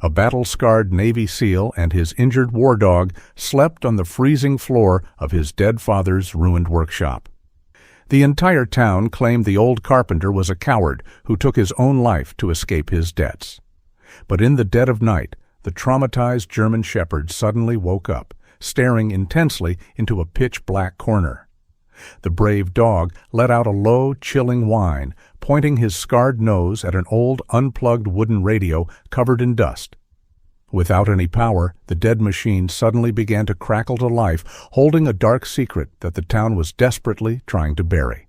A battle-scarred Navy SEAL and his injured war dog slept on the freezing floor of his dead father's ruined workshop. The entire town claimed the old carpenter was a coward who took his own life to escape his debts. But in the dead of night, the traumatized German shepherd suddenly woke up, staring intensely into a pitch-black corner. The brave dog let out a low, chilling whine, pointing his scarred nose at an old, unplugged wooden radio covered in dust. Without any power, the dead machine suddenly began to crackle to life, holding a dark secret that the town was desperately trying to bury.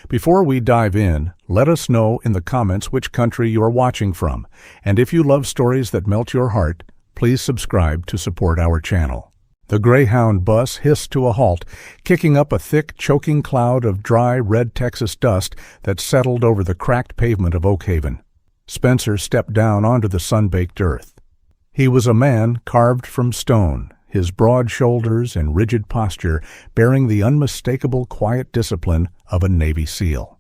Before we dive in, let us know in the comments which country you are watching from, and if you love stories that melt your heart, please subscribe to support our channel. The Greyhound bus hissed to a halt, kicking up a thick, choking cloud of dry, red Texas dust that settled over the cracked pavement of Oak Haven. Spencer stepped down onto the sun-baked earth. He was a man carved from stone, his broad shoulders and rigid posture bearing the unmistakable quiet discipline of a Navy SEAL.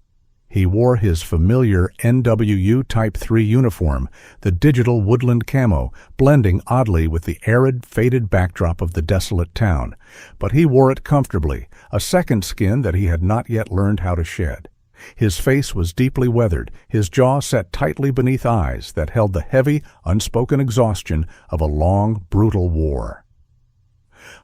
He wore his familiar NWU Type 3 uniform, the digital woodland camo, blending oddly with the arid, faded backdrop of the desolate town. But he wore it comfortably, a second skin that he had not yet learned how to shed. His face was deeply weathered, his jaw set tightly beneath eyes that held the heavy, unspoken exhaustion of a long, brutal war.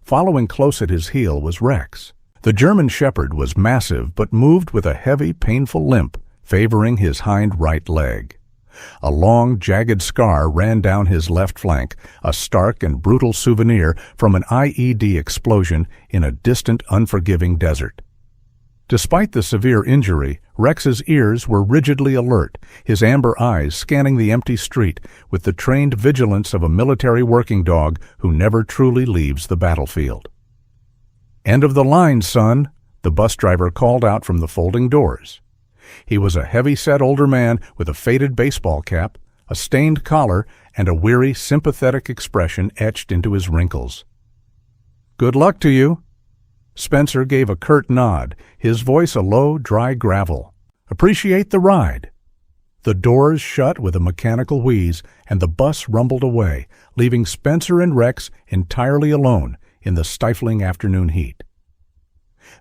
Following close at his heel was Rex. The German shepherd was massive but moved with a heavy, painful limp, favoring his hind right leg. A long, jagged scar ran down his left flank, a stark and brutal souvenir from an IED explosion in a distant, unforgiving desert. Despite the severe injury, Rex's ears were rigidly alert, his amber eyes scanning the empty street with the trained vigilance of a military working dog who never truly leaves the battlefield. "End of the line, son," the bus driver called out from the folding doors. He was a heavy-set older man with a faded baseball cap, a stained collar, and a weary, sympathetic expression etched into his wrinkles. "Good luck to you." Spencer gave a curt nod, his voice a low, dry gravel. "Appreciate the ride." The doors shut with a mechanical wheeze, and the bus rumbled away, leaving Spencer and Rex entirely alone in the stifling afternoon heat.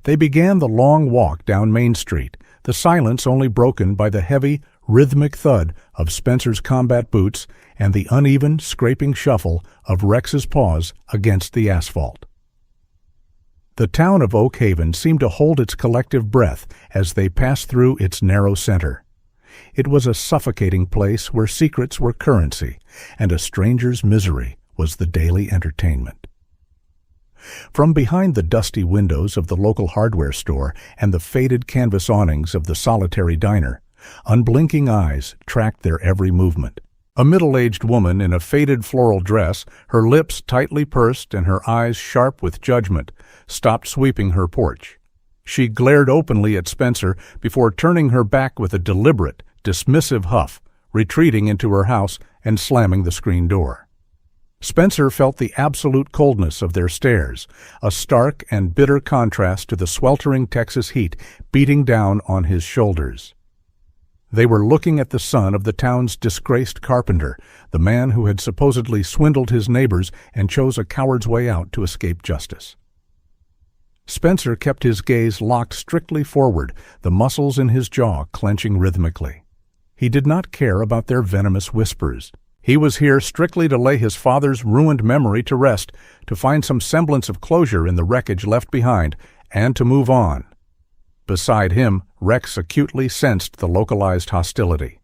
They began the long walk down Main Street, the silence only broken by the heavy, rhythmic thud of Spencer's combat boots and the uneven, scraping shuffle of Rex's paws against the asphalt. The town of Oak Haven seemed to hold its collective breath as they passed through its narrow center. It was a suffocating place where secrets were currency, and a stranger's misery was the daily entertainment. From behind the dusty windows of the local hardware store and the faded canvas awnings of the solitary diner, unblinking eyes tracked their every movement. A middle-aged woman in a faded floral dress, her lips tightly pursed and her eyes sharp with judgment, stopped sweeping her porch. She glared openly at Spencer before turning her back with a deliberate, dismissive huff, retreating into her house and slamming the screen door. Spencer felt the absolute coldness of their stares, a stark and bitter contrast to the sweltering Texas heat beating down on his shoulders. They were looking at the son of the town's disgraced carpenter, the man who had supposedly swindled his neighbors and chose a coward's way out to escape justice. Spencer kept his gaze locked strictly forward, the muscles in his jaw clenching rhythmically. He did not care about their venomous whispers. He was here strictly to lay his father's ruined memory to rest, to find some semblance of closure in the wreckage left behind, and to move on. Beside him, Rex acutely sensed the localized hostility.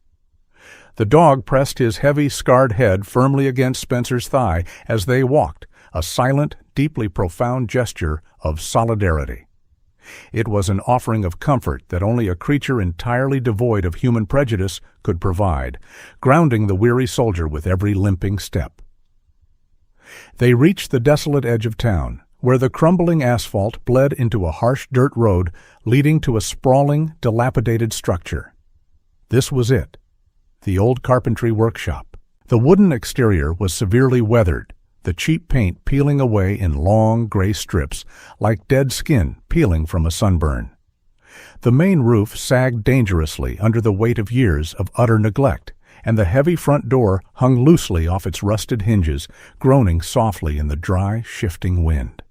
The dog pressed his heavy, scarred head firmly against Spencer's thigh as they walked, a silent, deeply profound gesture of solidarity. It was an offering of comfort that only a creature entirely devoid of human prejudice could provide, grounding the weary soldier with every limping step. They reached the desolate edge of town, where the crumbling asphalt bled into a harsh dirt road leading to a sprawling, dilapidated structure. This was it, the old carpentry workshop. The wooden exterior was severely weathered, the cheap paint peeling away in long, gray strips, like dead skin peeling from a sunburn. The main roof sagged dangerously under the weight of years of utter neglect, and the heavy front door hung loosely off its rusted hinges, groaning softly in the dry, shifting wind.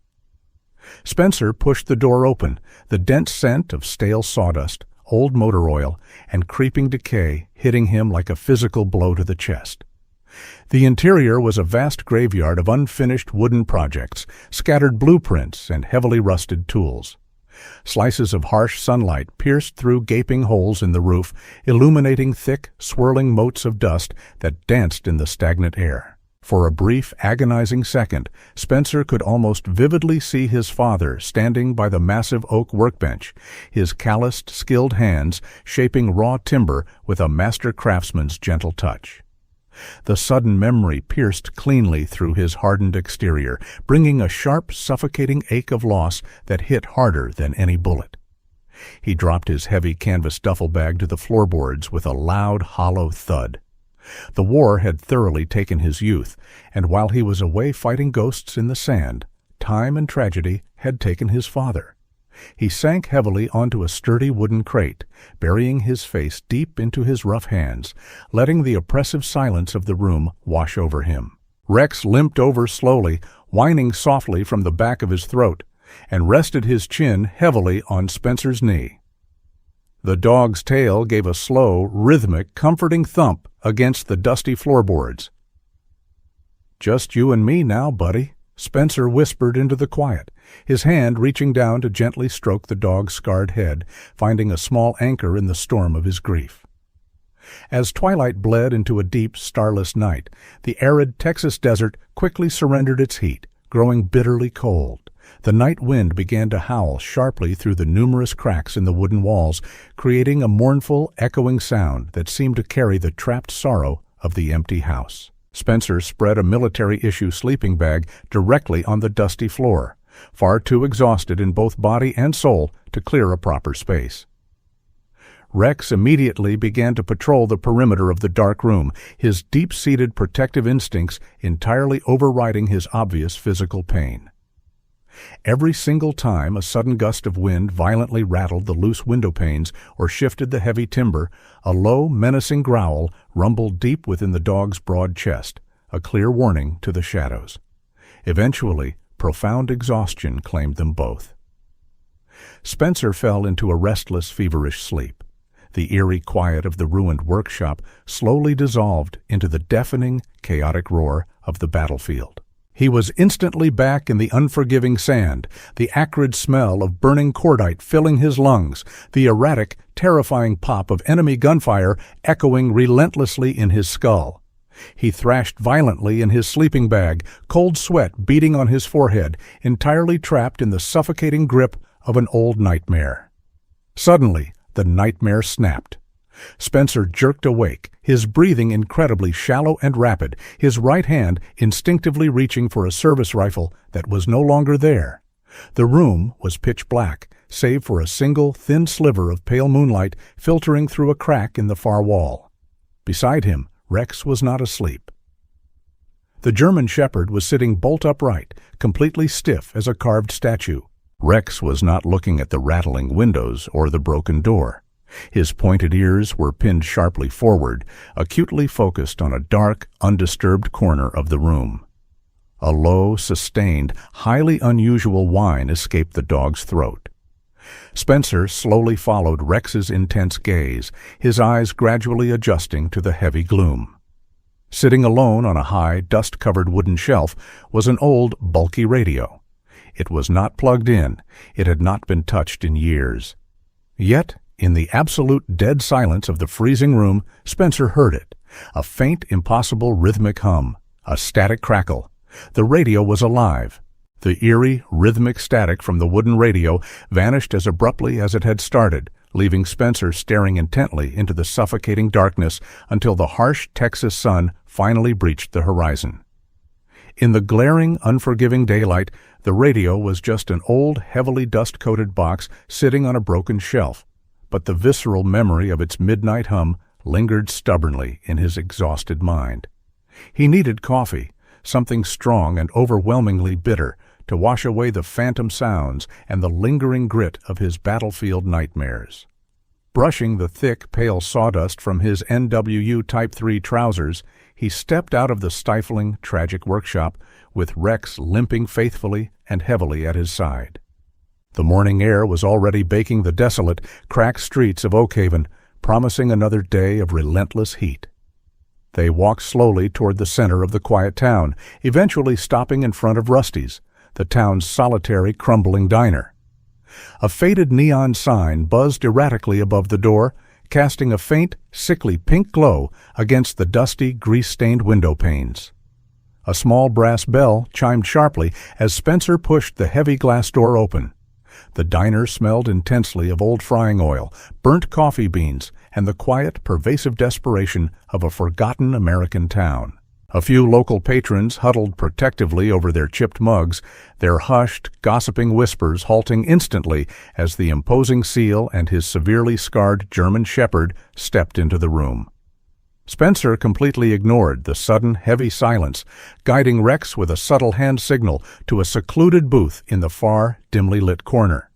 Spencer pushed the door open, the dense scent of stale sawdust, old motor oil, and creeping decay hitting him like a physical blow to the chest. The interior was a vast graveyard of unfinished wooden projects, scattered blueprints, and heavily rusted tools. Slices of harsh sunlight pierced through gaping holes in the roof, illuminating thick, swirling motes of dust that danced in the stagnant air. For a brief, agonizing second, Spencer could almost vividly see his father standing by the massive oak workbench, his calloused, skilled hands shaping raw timber with a master craftsman's gentle touch. The sudden memory pierced cleanly through his hardened exterior, bringing a sharp, suffocating ache of loss that hit harder than any bullet. He dropped his heavy canvas duffel bag to the floorboards with a loud, hollow thud. The war had thoroughly taken his youth, and while he was away fighting ghosts in the sand, time and tragedy had taken his father. He sank heavily onto a sturdy wooden crate, burying his face deep into his rough hands, letting the oppressive silence of the room wash over him. Rex limped over slowly, whining softly from the back of his throat, and rested his chin heavily on Spencer's knee. The dog's tail gave a slow, rhythmic, comforting thump against the dusty floorboards. "Just you and me now, buddy," Spencer whispered into the quiet, his hand reaching down to gently stroke the dog's scarred head, finding a small anchor in the storm of his grief. As twilight bled into a deep, starless night, the arid Texas desert quickly surrendered its heat, growing bitterly cold. The night wind began to howl sharply through the numerous cracks in the wooden walls, creating a mournful, echoing sound that seemed to carry the trapped sorrow of the empty house. Spencer spread a military-issue sleeping bag directly on the dusty floor, far too exhausted in both body and soul to clear a proper space. Rex immediately began to patrol the perimeter of the dark room, his deep-seated protective instincts entirely overriding his obvious physical pain. Every single time a sudden gust of wind violently rattled the loose window panes or shifted the heavy timber, a low, menacing growl rumbled deep within the dog's broad chest, a clear warning to the shadows. Eventually, profound exhaustion claimed them both. Spencer fell into a restless, feverish sleep. The eerie quiet of the ruined workshop slowly dissolved into the deafening, chaotic roar of the battlefield. He was instantly back in the unforgiving sand, the acrid smell of burning cordite filling his lungs, the erratic, terrifying pop of enemy gunfire echoing relentlessly in his skull. He thrashed violently in his sleeping bag, cold sweat beading on his forehead, entirely trapped in the suffocating grip of an old nightmare. Suddenly, the nightmare snapped. Spencer jerked awake, his breathing incredibly shallow and rapid, his right hand instinctively reaching for a service rifle that was no longer there. The room was pitch black, save for a single thin sliver of pale moonlight filtering through a crack in the far wall. Beside him, Rex was not asleep. The German shepherd was sitting bolt upright, completely stiff as a carved statue. Rex was not looking at the rattling windows or the broken door. His pointed ears were pinned sharply forward, acutely focused on a dark, undisturbed corner of the room. A low, sustained, highly unusual whine escaped the dog's throat. Spencer slowly followed Rex's intense gaze, his eyes gradually adjusting to the heavy gloom. Sitting alone on a high, dust-covered wooden shelf was an old, bulky radio. It was not plugged in. It had not been touched in years. Yet, in the absolute dead silence of the freezing room, Spencer heard it, a faint, impossible rhythmic hum, a static crackle. The radio was alive. The eerie, rhythmic static from the wooden radio vanished as abruptly as it had started, leaving Spencer staring intently into the suffocating darkness until the harsh Texas sun finally breached the horizon. In the glaring, unforgiving daylight, the radio was just an old, heavily dust-coated box sitting on a broken shelf, but the visceral memory of its midnight hum lingered stubbornly in his exhausted mind. He needed coffee, something strong and overwhelmingly bitter, to wash away the phantom sounds and the lingering grit of his battlefield nightmares. Brushing the thick, pale sawdust from his NWU Type 3 trousers, he stepped out of the stifling, tragic workshop, with Rex limping faithfully and heavily at his side. The morning air was already baking the desolate, cracked streets of Oakhaven, promising another day of relentless heat. They walked slowly toward the center of the quiet town, eventually stopping in front of Rusty's, the town's solitary, crumbling diner. A faded neon sign buzzed erratically above the door, casting a faint, sickly pink glow against the dusty, grease-stained window panes. A small brass bell chimed sharply as Spencer pushed the heavy glass door open. The diner smelled intensely of old frying oil, burnt coffee beans, and the quiet, pervasive desperation of a forgotten American town. A few local patrons huddled protectively over their chipped mugs, their hushed, gossiping whispers halting instantly as the imposing seal and his severely scarred German shepherd stepped into the room. Spencer completely ignored the sudden, heavy silence, guiding Rex with a subtle hand signal to a secluded booth in the far, dimly lit corner.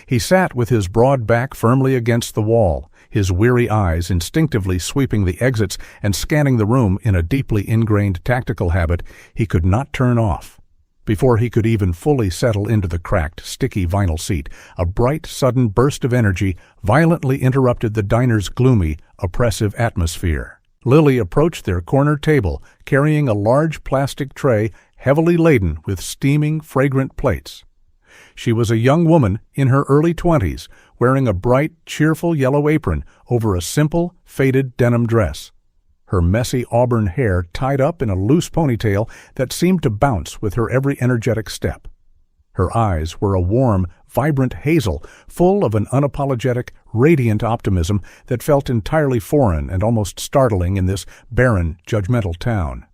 He sat with his broad back firmly against the wall, his weary eyes instinctively sweeping the exits and scanning the room in a deeply ingrained tactical habit he could not turn off. Before he could even fully settle into the cracked, sticky vinyl seat, a bright, sudden burst of energy violently interrupted the diner's gloomy, oppressive atmosphere. Lily approached their corner table, carrying a large plastic tray heavily laden with steaming, fragrant plates. She was a young woman in her early 20s, wearing a bright, cheerful yellow apron over a simple, faded denim dress. Her messy auburn hair tied up in a loose ponytail that seemed to bounce with her every energetic step. Her eyes were a warm, vibrant hazel, full of an unapologetic, radiant optimism that felt entirely foreign and almost startling in this barren, judgmental town.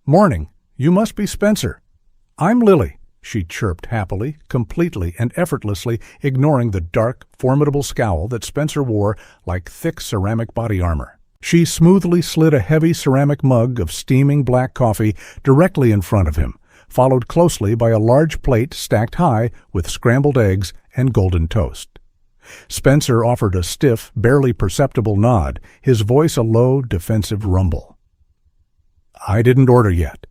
"Morning. You must be Spencer." "I'm Lily," she chirped happily, completely and effortlessly ignoring the dark, formidable scowl that Spencer wore like thick ceramic body armor. She smoothly slid a heavy ceramic mug of steaming black coffee directly in front of him, followed closely by a large plate stacked high with scrambled eggs and golden toast. Spencer offered a stiff, barely perceptible nod, his voice a low, defensive rumble. "I didn't order yet."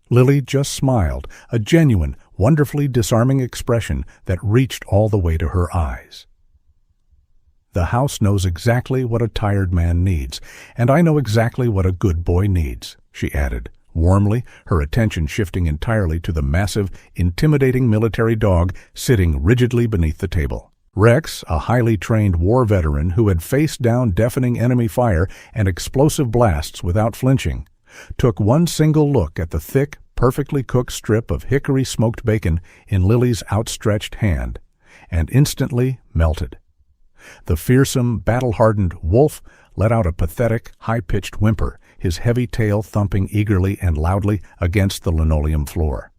Lily just smiled, a genuine, wonderfully disarming expression that reached all the way to her eyes. "The house knows exactly what a tired man needs, and I know exactly what a good boy needs," she added, warmly, her attention shifting entirely to the massive, intimidating military dog sitting rigidly beneath the table. Rex, a highly trained war veteran who had faced down deafening enemy fire and explosive blasts without flinching, took one single look at the thick, perfectly cooked strip of hickory-smoked bacon in Lily's outstretched hand, and instantly melted. The fearsome, battle-hardened wolf let out a pathetic, high-pitched whimper, his heavy tail thumping eagerly and loudly against the linoleum floor.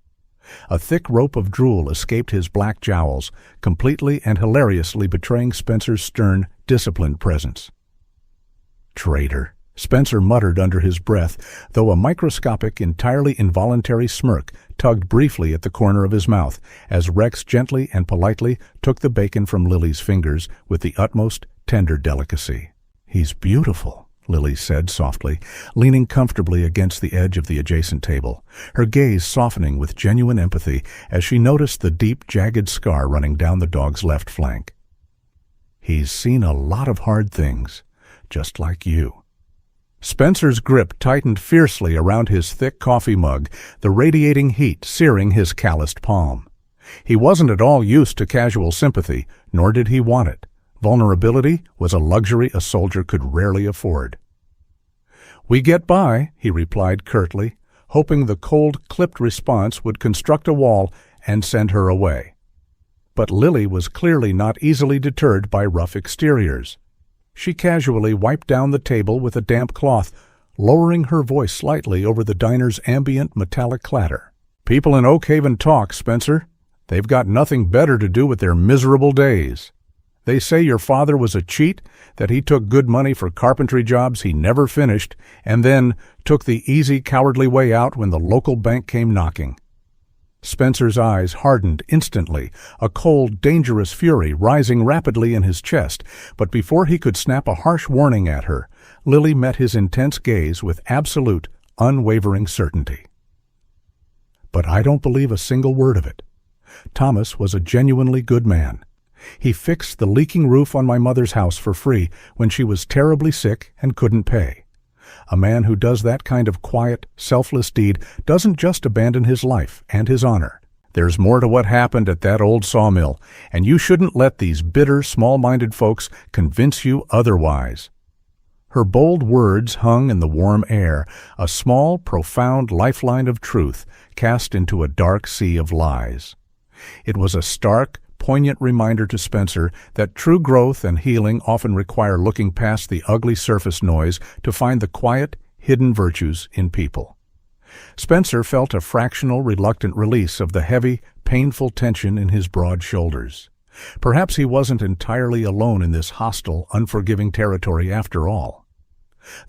A thick rope of drool escaped his black jowls, completely and hilariously betraying Spencer's stern, disciplined presence. "Traitor," Spencer muttered under his breath, though a microscopic, entirely involuntary smirk tugged briefly at the corner of his mouth as Rex gently and politely took the bacon from Lily's fingers with the utmost tender delicacy. "He's beautiful," Lily said softly, leaning comfortably against the edge of the adjacent table, her gaze softening with genuine empathy as she noticed the deep, jagged scar running down the dog's left flank. "He's seen a lot of hard things, just like you." Spencer's grip tightened fiercely around his thick coffee mug, the radiating heat searing his calloused palm. He wasn't at all used to casual sympathy, nor did he want it. Vulnerability was a luxury a soldier could rarely afford. "We get by," he replied curtly, hoping the cold, clipped response would construct a wall and send her away. But Lily was clearly not easily deterred by rough exteriors. She casually wiped down the table with a damp cloth, lowering her voice slightly over the diner's ambient metallic clatter. "People in Oakhaven talk, Spencer. They've got nothing better to do with their miserable days. They say your father was a cheat, that he took good money for carpentry jobs he never finished, and then took the easy, cowardly way out when the local bank came knocking." Spencer's eyes hardened instantly, a cold, dangerous fury rising rapidly in his chest, but before he could snap a harsh warning at her, Lily met his intense gaze with absolute, unwavering certainty. "But I don't believe a single word of it. Thomas was a genuinely good man. He fixed the leaking roof on my mother's house for free when she was terribly sick and couldn't pay. A man who does that kind of quiet, selfless deed doesn't just abandon his life and his honor. There's more to what happened at that old sawmill, and you shouldn't let these bitter, small-minded folks convince you otherwise." Her bold words hung in the warm air, a small, profound lifeline of truth cast into a dark sea of lies. It was a stark, poignant reminder to Spencer that true growth and healing often require looking past the ugly surface noise to find the quiet, hidden virtues in people. Spencer felt a fractional, reluctant release of the heavy, painful tension in his broad shoulders. Perhaps he wasn't entirely alone in this hostile, unforgiving territory after all.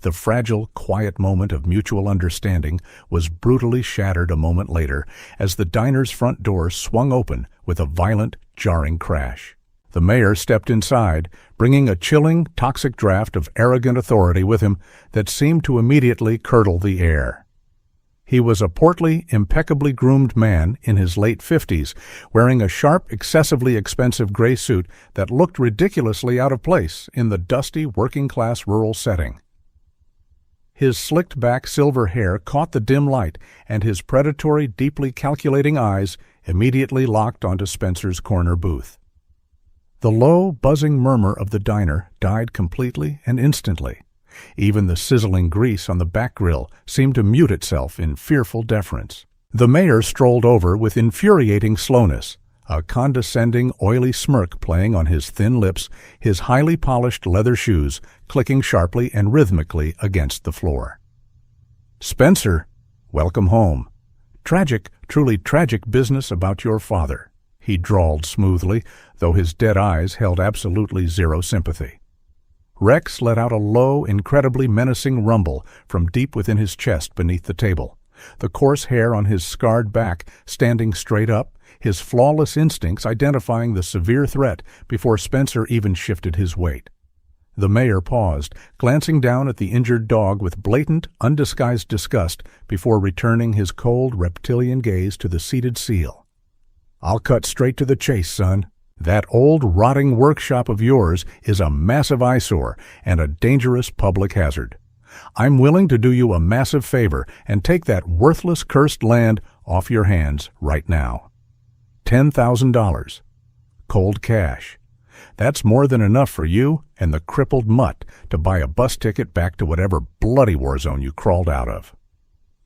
The fragile, quiet moment of mutual understanding was brutally shattered a moment later as the diner's front door swung open with a violent, jarring crash. The mayor stepped inside, bringing a chilling, toxic draft of arrogant authority with him that seemed to immediately curdle the air. He was a portly, impeccably groomed man in his late 50s, wearing a sharp, excessively expensive gray suit that looked ridiculously out of place in the dusty, working-class rural setting. His slicked-back silver hair caught the dim light, and his predatory, deeply calculating eyes immediately locked onto Spencer's corner booth. The low, buzzing murmur of the diner died completely and instantly. Even the sizzling grease on the back grill seemed to mute itself in fearful deference. The mayor strolled over with infuriating slowness, a condescending, oily smirk playing on his thin lips, his highly polished leather shoes clicking sharply and rhythmically against the floor. "Spencer, welcome home. Tragic, truly tragic business about your father," he drawled smoothly, though his dead eyes held absolutely zero sympathy. Rex let out a low, incredibly menacing rumble from deep within his chest beneath the table, the coarse hair on his scarred back standing straight up, his flawless instincts identifying the severe threat before Spencer even shifted his weight. The mayor paused, glancing down at the injured dog with blatant, undisguised disgust before returning his cold, reptilian gaze to the seated seal. "I'll cut straight to the chase, son. That old, rotting workshop of yours is a massive eyesore and a dangerous public hazard. I'm willing to do you a massive favor and take that worthless, cursed land off your hands right now. $10,000. Cold cash. That's more than enough for you and the crippled mutt to buy a bus ticket back to whatever bloody war zone you crawled out of."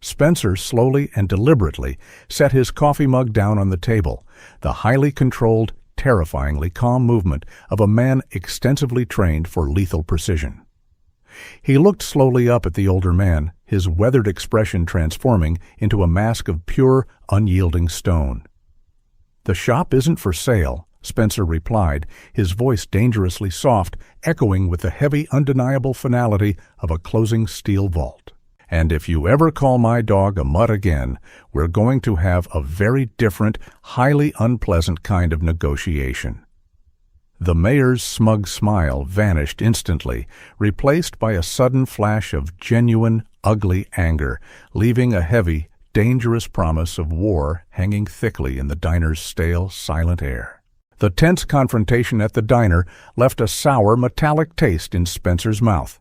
Spencer slowly and deliberately set his coffee mug down on the table, the highly controlled, terrifyingly calm movement of a man extensively trained for lethal precision. He looked slowly up at the older man, his weathered expression transforming into a mask of pure, unyielding stone. "The shop isn't for sale," Spencer replied, his voice dangerously soft, echoing with the heavy, undeniable finality of a closing steel vault. "And if you ever call my dog a mutt again, we're going to have a very different, highly unpleasant kind of negotiation." The mayor's smug smile vanished instantly, replaced by a sudden flash of genuine, ugly anger, leaving a heavy, dangerous promise of war hanging thickly in the diner's stale, silent air. The tense confrontation at the diner left a sour, metallic taste in Spencer's mouth,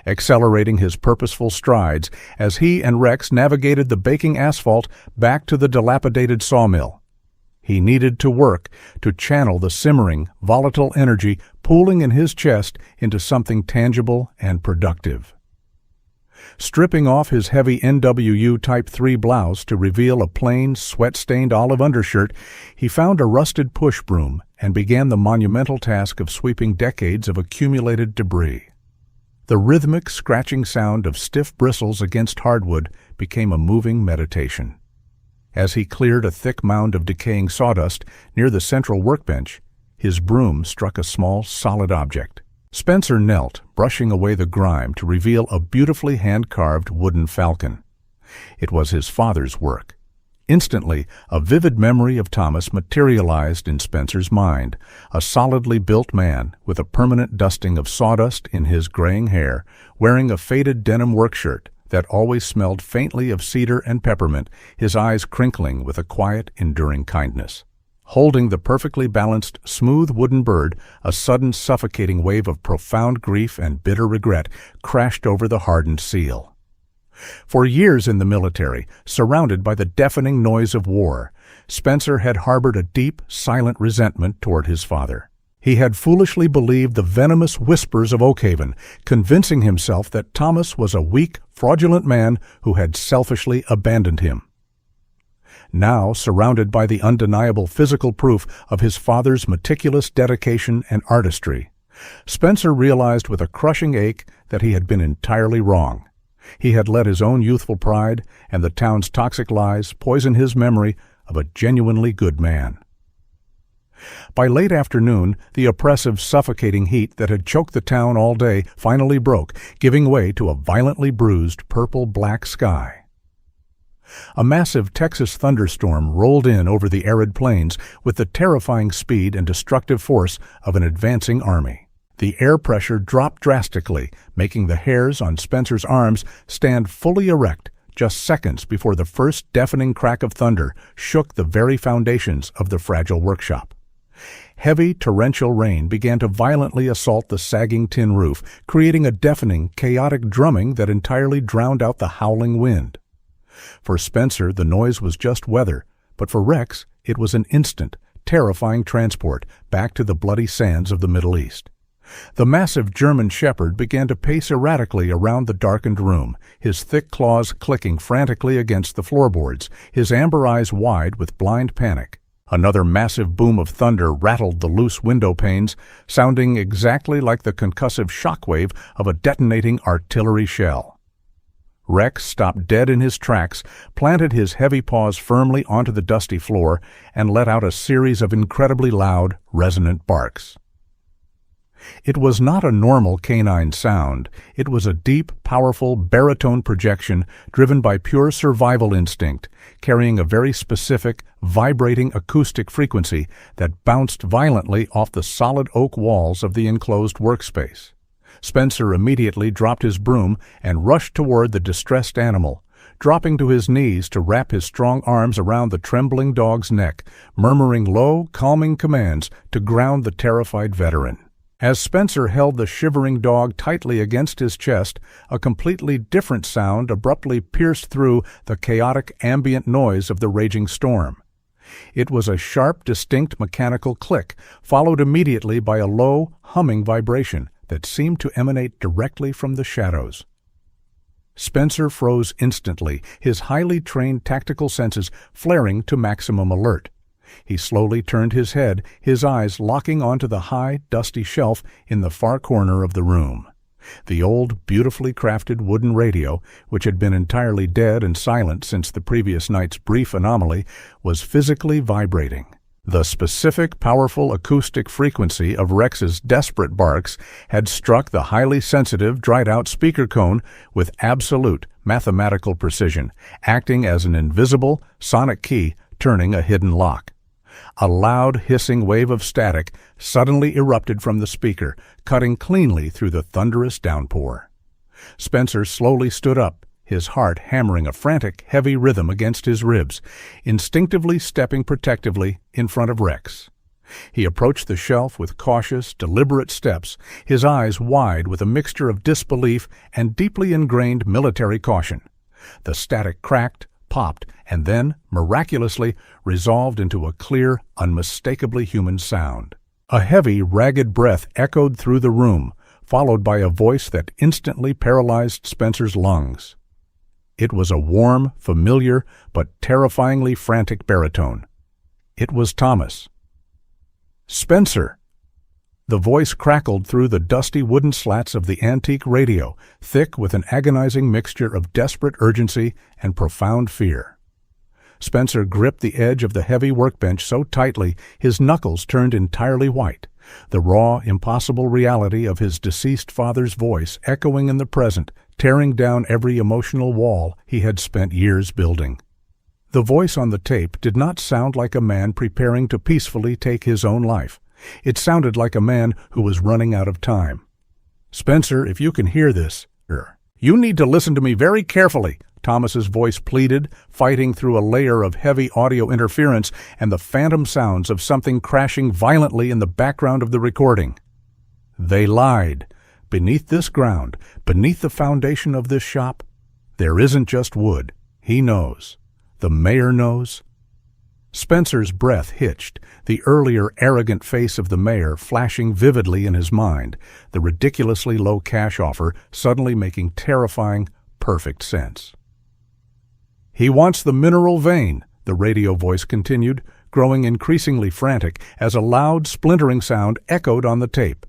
accelerating his purposeful strides as he and Rex navigated the baking asphalt back to the dilapidated sawmill. He needed to work to channel the simmering, volatile energy pooling in his chest into something tangible and productive. Stripping off his heavy NWU Type 3 blouse to reveal a plain, sweat-stained olive undershirt, he found a rusted push broom and began the monumental task of sweeping decades of accumulated debris. The rhythmic, scratching sound of stiff bristles against hardwood became a moving meditation. As he cleared a thick mound of decaying sawdust near the central workbench, his broom struck a small, solid object. Spencer knelt, brushing away the grime to reveal a beautifully hand-carved wooden falcon. It was his father's work, Instantly, a vivid memory of Thomas materialized in Spencer's mind, a solidly built man with a permanent dusting of sawdust in his graying hair, wearing a faded denim work shirt that always smelled faintly of cedar and peppermint, his eyes crinkling with a quiet, enduring kindness. Holding the perfectly balanced, smooth wooden bird, a sudden suffocating wave of profound grief and bitter regret crashed over the hardened seal. For years in the military, surrounded by the deafening noise of war, Spencer had harbored a deep, silent resentment toward his father. He had foolishly believed the venomous whispers of Oakhaven, convincing himself that Thomas was a weak, fraudulent man who had selfishly abandoned him. Now, surrounded by the undeniable physical proof of his father's meticulous dedication and artistry, Spencer realized with a crushing ache that he had been entirely wrong. He had let his own youthful pride and the town's toxic lies poison his memory of a genuinely good man. By late afternoon, the oppressive, suffocating heat that had choked the town all day finally broke, giving way to a violently bruised purple-black sky. A massive Texas thunderstorm rolled in over the arid plains with the terrifying speed and destructive force of an advancing army. The air pressure dropped drastically, making the hairs on Spencer's arms stand fully erect just seconds before the first deafening crack of thunder shook the very foundations of the fragile workshop. Heavy torrential rain began to violently assault the sagging tin roof, creating a deafening, chaotic drumming that entirely drowned out the howling wind. For Spencer, the noise was just weather, but for Rex, it was an instant, terrifying transport back to the bloody sands of the Middle East. The massive German shepherd began to pace erratically around the darkened room, his thick claws clicking frantically against the floorboards, his amber eyes wide with blind panic. Another massive boom of thunder rattled the loose window panes, sounding exactly like the concussive shockwave of a detonating artillery shell. Rex stopped dead in his tracks, planted his heavy paws firmly onto the dusty floor, and let out a series of incredibly loud, resonant barks. It was not a normal canine sound. It was a deep, powerful baritone projection driven by pure survival instinct, carrying a very specific, vibrating acoustic frequency that bounced violently off the solid oak walls of the enclosed workspace. Spencer immediately dropped his broom and rushed toward the distressed animal, dropping to his knees to wrap his strong arms around the trembling dog's neck, murmuring low, calming commands to ground the terrified veteran. As Spencer held the shivering dog tightly against his chest, a completely different sound abruptly pierced through the chaotic ambient noise of the raging storm. It was a sharp, distinct mechanical click, followed immediately by a low, humming vibration that seemed to emanate directly from the shadows. Spencer froze instantly, his highly trained tactical senses flaring to maximum alert. He slowly turned his head, his eyes locking onto the high, dusty shelf in the far corner of the room. The old, beautifully crafted wooden radio, which had been entirely dead and silent since the previous night's brief anomaly, was physically vibrating. The specific, powerful acoustic frequency of Rex's desperate barks had struck the highly sensitive, dried-out speaker cone with absolute mathematical precision, acting as an invisible, sonic key turning a hidden lock. A loud, hissing wave of static suddenly erupted from the speaker, cutting cleanly through the thunderous downpour. Spencer slowly stood up, his heart hammering a frantic, heavy rhythm against his ribs, instinctively stepping protectively in front of Rex. He approached the shelf with cautious, deliberate steps, his eyes wide with a mixture of disbelief and deeply ingrained military caution. The static cracked, popped, and then, miraculously, resolved into a clear, unmistakably human sound. A heavy, ragged breath echoed through the room, followed by a voice that instantly paralyzed Spencer's lungs. It was a warm, familiar, but terrifyingly frantic baritone. It was Thomas. "Spencer!" The voice crackled through the dusty wooden slats of the antique radio, thick with an agonizing mixture of desperate urgency and profound fear. Spencer gripped the edge of the heavy workbench so tightly his knuckles turned entirely white, the raw, impossible reality of his deceased father's voice echoing in the present, tearing down every emotional wall he had spent years building. The voice on the tape did not sound like a man preparing to peacefully take his own life. It sounded like a man who was running out of time. "Spencer, if you can hear this, you need to listen to me very carefully," Thomas's voice pleaded, fighting through a layer of heavy audio interference and the phantom sounds of something crashing violently in the background of the recording. They lied. Beneath this ground, beneath the foundation of this shop, there isn't just wood. He knows. The mayor knows. Spencer's breath hitched, the earlier arrogant face of the mayor flashing vividly in his mind, the ridiculously low cash offer suddenly making terrifying, perfect sense. "He wants the mineral vein," the radio voice continued, growing increasingly frantic as a loud, splintering sound echoed on the tape.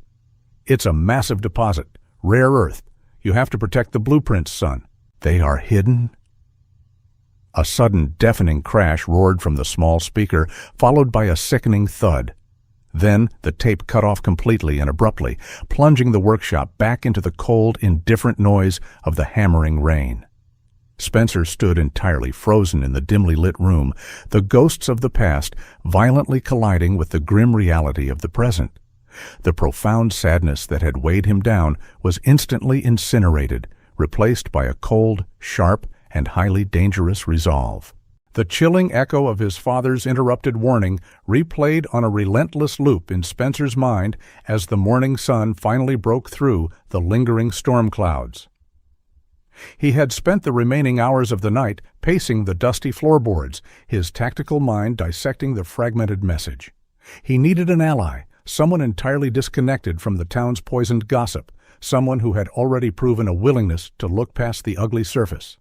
"It's a massive deposit, rare earth. You have to protect the blueprints, son. They are hidden." A sudden, deafening crash roared from the small speaker, followed by a sickening thud. Then the tape cut off completely and abruptly, plunging the workshop back into the cold, indifferent noise of the hammering rain. Spencer stood entirely frozen in the dimly lit room, the ghosts of the past violently colliding with the grim reality of the present. The profound sadness that had weighed him down was instantly incinerated, replaced by a cold, sharp, and highly dangerous resolve. The chilling echo of his father's interrupted warning replayed on a relentless loop in Spencer's mind as the morning sun finally broke through the lingering storm clouds. He had spent the remaining hours of the night pacing the dusty floorboards, his tactical mind dissecting the fragmented message. He needed an ally, someone entirely disconnected from the town's poisoned gossip, someone who had already proven a willingness to look past the ugly surface.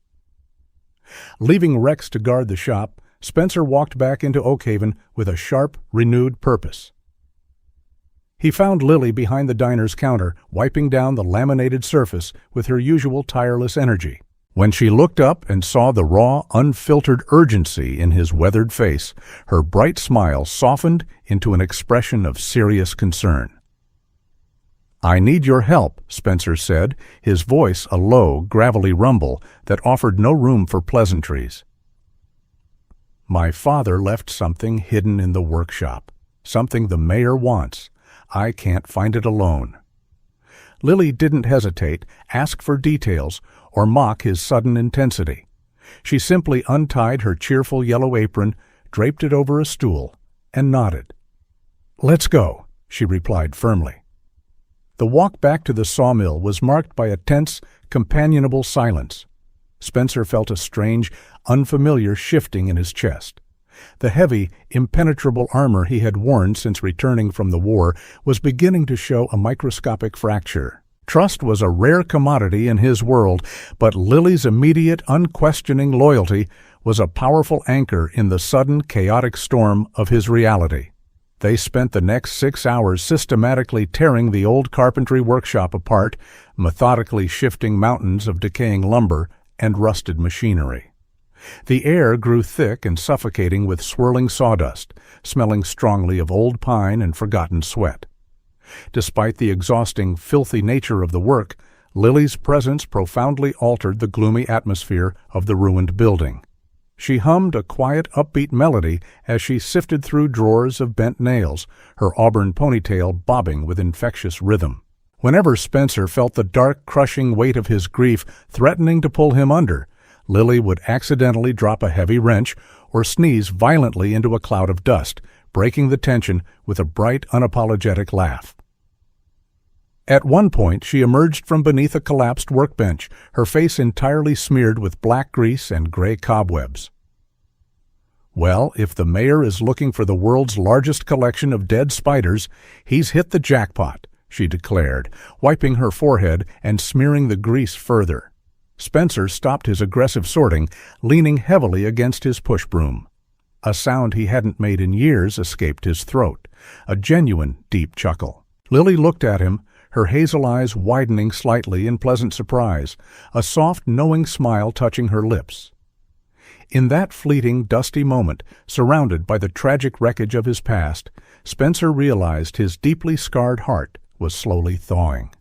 Leaving Rex to guard the shop, Spencer walked back into Oakhaven with a sharp, renewed purpose. He found Lily behind the diner's counter, wiping down the laminated surface with her usual tireless energy. When she looked up and saw the raw, unfiltered urgency in his weathered face, her bright smile softened into an expression of serious concern. "I need your help," Spencer said, his voice a low, gravelly rumble that offered no room for pleasantries. "My father left something hidden in the workshop, something the mayor wants. I can't find it alone." Lily didn't hesitate, ask for details, or mock his sudden intensity. She simply untied her cheerful yellow apron, draped it over a stool, and nodded. "Let's go," she replied firmly. The walk back to the sawmill was marked by a tense, companionable silence. Spencer felt a strange, unfamiliar shifting in his chest. The heavy, impenetrable armor he had worn since returning from the war was beginning to show a microscopic fracture. Trust was a rare commodity in his world, but Lily's immediate, unquestioning loyalty was a powerful anchor in the sudden, chaotic storm of his reality. They spent the next 6 hours systematically tearing the old carpentry workshop apart, methodically shifting mountains of decaying lumber and rusted machinery. The air grew thick and suffocating with swirling sawdust, smelling strongly of old pine and forgotten sweat. Despite the exhausting, filthy nature of the work, Lily's presence profoundly altered the gloomy atmosphere of the ruined building. She hummed a quiet, upbeat melody as she sifted through drawers of bent nails, her auburn ponytail bobbing with infectious rhythm. Whenever Spencer felt the dark, crushing weight of his grief threatening to pull him under, Lily would accidentally drop a heavy wrench or sneeze violently into a cloud of dust, breaking the tension with a bright, unapologetic laugh. At one point, she emerged from beneath a collapsed workbench, her face entirely smeared with black grease and gray cobwebs. "Well, if the mayor is looking for the world's largest collection of dead spiders, he's hit the jackpot," she declared, wiping her forehead and smearing the grease further. Spencer stopped his aggressive sorting, leaning heavily against his push-broom. A sound he hadn't made in years escaped his throat, a genuine, deep chuckle. Lily looked at him, her hazel eyes widening slightly in pleasant surprise, a soft, knowing smile touching her lips. In that fleeting, dusty moment, surrounded by the tragic wreckage of his past, Spencer realized his deeply scarred heart was slowly thawing.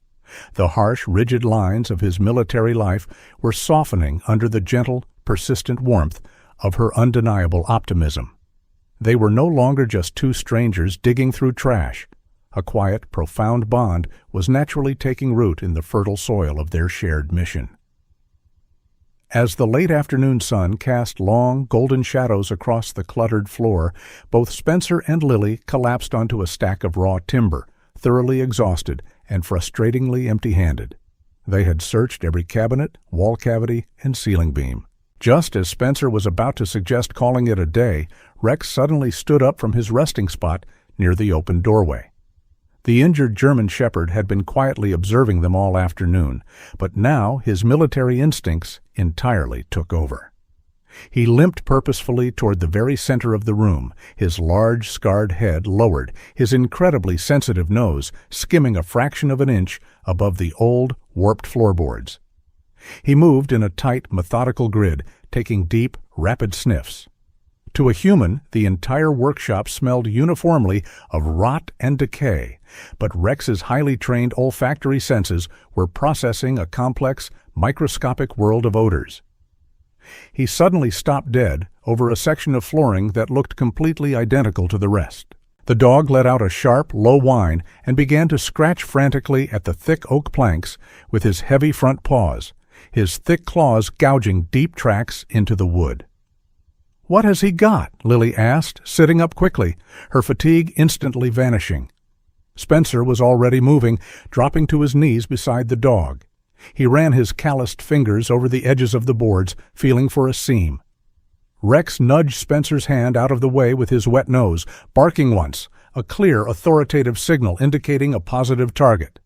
The harsh, rigid lines of his military life were softening under the gentle, persistent warmth of her undeniable optimism. They were no longer just two strangers digging through trash. A quiet, profound bond was naturally taking root in the fertile soil of their shared mission. As the late afternoon sun cast long, golden shadows across the cluttered floor, both Spencer and Lily collapsed onto a stack of raw timber, thoroughly exhausted and frustratingly empty-handed. They had searched every cabinet, wall cavity, and ceiling beam. Just as Spencer was about to suggest calling it a day, Rex suddenly stood up from his resting spot near the open doorway. The injured German shepherd had been quietly observing them all afternoon, but now his military instincts entirely took over. He limped purposefully toward the very center of the room, his large, scarred head lowered, his incredibly sensitive nose skimming a fraction of an inch above the old, warped floorboards. He moved in a tight, methodical grid, taking deep, rapid sniffs. To a human, the entire workshop smelled uniformly of rot and decay, but Rex's highly trained olfactory senses were processing a complex, microscopic world of odors. He suddenly stopped dead over a section of flooring that looked completely identical to the rest. The dog let out a sharp, low whine and began to scratch frantically at the thick oak planks with his heavy front paws, his thick claws gouging deep tracks into the wood. "What has he got?" Lily asked, sitting up quickly, her fatigue instantly vanishing. Spencer was already moving, dropping to his knees beside the dog. He ran his calloused fingers over the edges of the boards, feeling for a seam. Rex nudged Spencer's hand out of the way with his wet nose, barking once, a clear, authoritative signal indicating a positive target.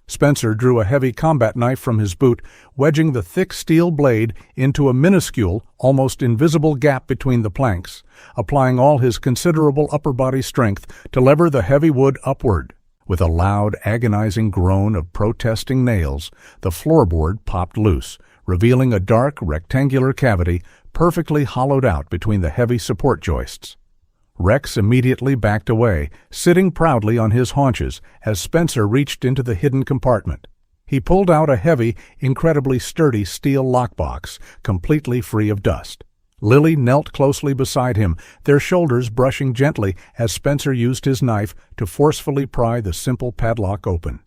Spencer drew a heavy combat knife from his boot, wedging the thick steel blade into a minuscule, almost invisible gap between the planks, applying all his considerable upper body strength to lever the heavy wood upward. With a loud, agonizing groan of protesting nails, the floorboard popped loose, revealing a dark, rectangular cavity perfectly hollowed out between the heavy support joists. Rex immediately backed away, sitting proudly on his haunches as Spencer reached into the hidden compartment. He pulled out a heavy, incredibly sturdy steel lockbox, completely free of dust. Lily knelt closely beside him, their shoulders brushing gently as Spencer used his knife to forcefully pry the simple padlock open.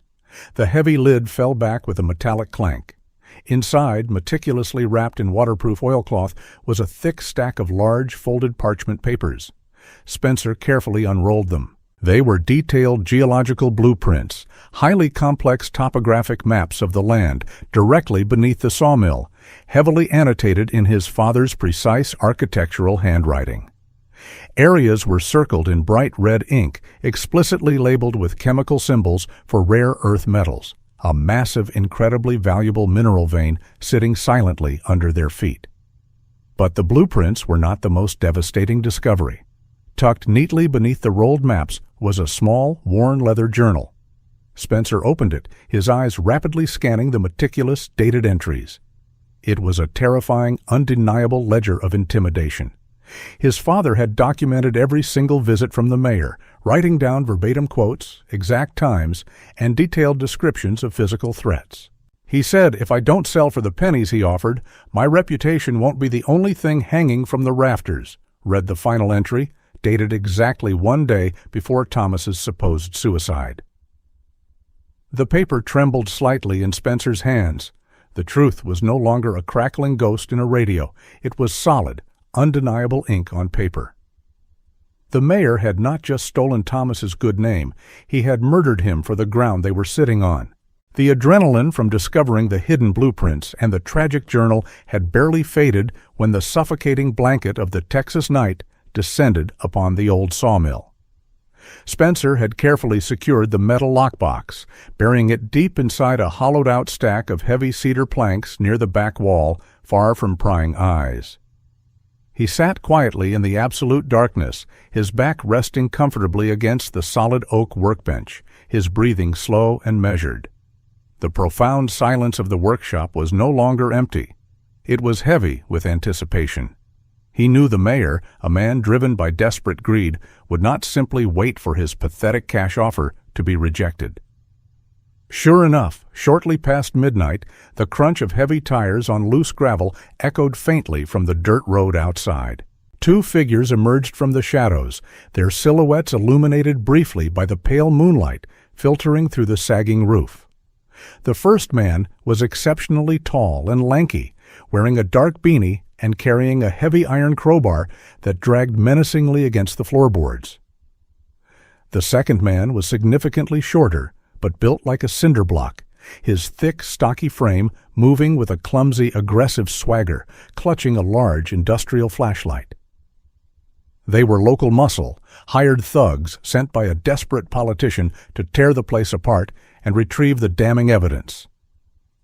The heavy lid fell back with a metallic clank. Inside, meticulously wrapped in waterproof oilcloth, was a thick stack of large, folded parchment papers. Spencer carefully unrolled them. They were detailed geological blueprints, highly complex topographic maps of the land directly beneath the sawmill, heavily annotated in his father's precise architectural handwriting. Areas were circled in bright red ink, explicitly labeled with chemical symbols for rare earth metals, a massive, incredibly valuable mineral vein sitting silently under their feet. But the blueprints were not the most devastating discovery. Tucked neatly beneath the rolled maps was a small, worn leather journal. Spencer opened it, his eyes rapidly scanning the meticulous, dated entries. It was a terrifying, undeniable ledger of intimidation. His father had documented every single visit from the mayor, writing down verbatim quotes, exact times, and detailed descriptions of physical threats. He said, "If I don't sell for the pennies he offered, my reputation won't be the only thing hanging from the rafters," read the final entry, dated exactly 1 day before Thomas's supposed suicide. The paper trembled slightly in Spencer's hands. The truth was no longer a crackling ghost in a radio. It was solid, undeniable ink on paper. The mayor had not just stolen Thomas's good name, he had murdered him for the ground they were sitting on. The adrenaline from discovering the hidden blueprints and the tragic journal had barely faded when the suffocating blanket of the Texas night descended upon the old sawmill. Spencer had carefully secured the metal lockbox, burying it deep inside a hollowed-out stack of heavy cedar planks near the back wall, far from prying eyes. He sat quietly in the absolute darkness, his back resting comfortably against the solid oak workbench, his breathing slow and measured. The profound silence of the workshop was no longer empty. It was heavy with anticipation. He knew the mayor, a man driven by desperate greed, would not simply wait for his pathetic cash offer to be rejected. Sure enough, shortly past midnight, the crunch of heavy tires on loose gravel echoed faintly from the dirt road outside. Two figures emerged from the shadows, their silhouettes illuminated briefly by the pale moonlight filtering through the sagging roof. The first man was exceptionally tall and lanky, wearing a dark beanie and carrying a heavy iron crowbar that dragged menacingly against the floorboards. The second man was significantly shorter, but built like a cinder block, his thick, stocky frame moving with a clumsy, aggressive swagger, clutching a large industrial flashlight. They were local muscle, hired thugs sent by a desperate politician to tear the place apart and retrieve the damning evidence.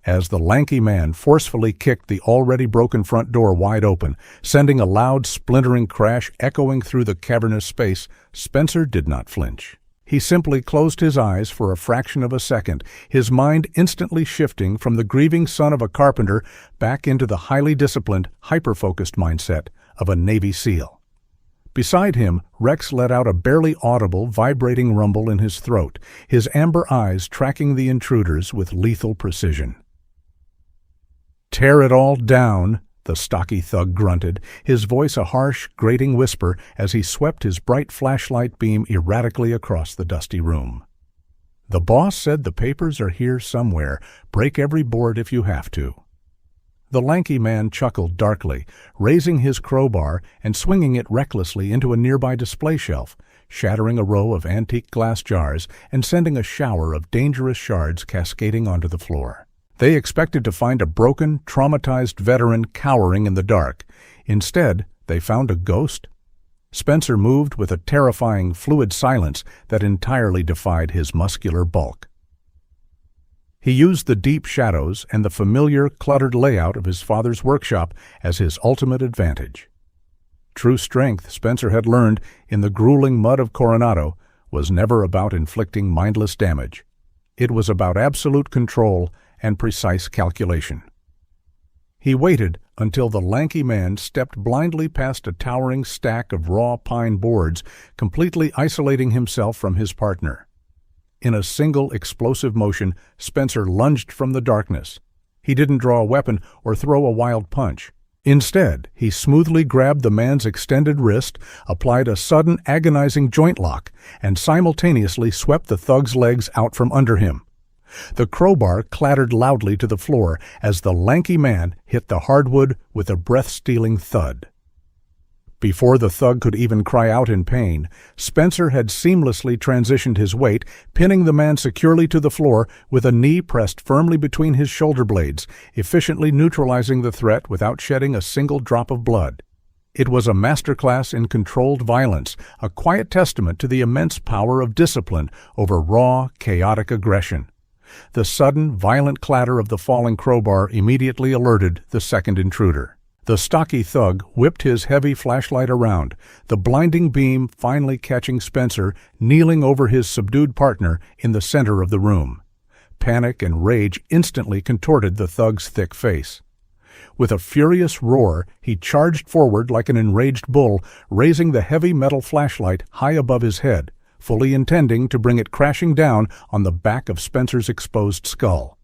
As the lanky man forcefully kicked the already broken front door wide open, sending a loud, splintering crash echoing through the cavernous space, Spencer did not flinch. He simply closed his eyes for a fraction of a second, his mind instantly shifting from the grieving son of a carpenter back into the highly disciplined, hyper-focused mindset of a Navy SEAL. Beside him, Rex let out a barely audible, vibrating rumble in his throat, his amber eyes tracking the intruders with lethal precision. "Tear it all down," the stocky thug grunted, his voice a harsh, grating whisper as he swept his bright flashlight beam erratically across the dusty room. "The boss said the papers are here somewhere. Break every board if you have to." The lanky man chuckled darkly, raising his crowbar and swinging it recklessly into a nearby display shelf, shattering a row of antique glass jars and sending a shower of dangerous shards cascading onto the floor. They expected to find a broken, traumatized veteran cowering in the dark. Instead, they found a ghost. Spencer moved with a terrifying, fluid silence that entirely defied his muscular bulk. He used the deep shadows and the familiar, cluttered layout of his father's workshop as his ultimate advantage. True strength, Spencer had learned in the grueling mud of Coronado, was never about inflicting mindless damage. It was about absolute control and precise calculation. He waited until the lanky man stepped blindly past a towering stack of raw pine boards, completely isolating himself from his partner. In a single explosive motion, Spencer lunged from the darkness. He didn't draw a weapon or throw a wild punch. Instead, he smoothly grabbed the man's extended wrist, applied a sudden, agonizing joint lock, and simultaneously swept the thug's legs out from under him. The crowbar clattered loudly to the floor as the lanky man hit the hardwood with a breath-stealing thud. Before the thug could even cry out in pain, Spencer had seamlessly transitioned his weight, pinning the man securely to the floor with a knee pressed firmly between his shoulder blades, efficiently neutralizing the threat without shedding a single drop of blood. It was a masterclass in controlled violence, a quiet testament to the immense power of discipline over raw, chaotic aggression. The sudden, violent clatter of the falling crowbar immediately alerted the second intruder. The stocky thug whipped his heavy flashlight around, the blinding beam finally catching Spencer kneeling over his subdued partner in the center of the room. Panic and rage instantly contorted the thug's thick face. With a furious roar, he charged forward like an enraged bull, raising the heavy metal flashlight high above his head, fully intending to bring it crashing down on the back of Spencer's exposed skull.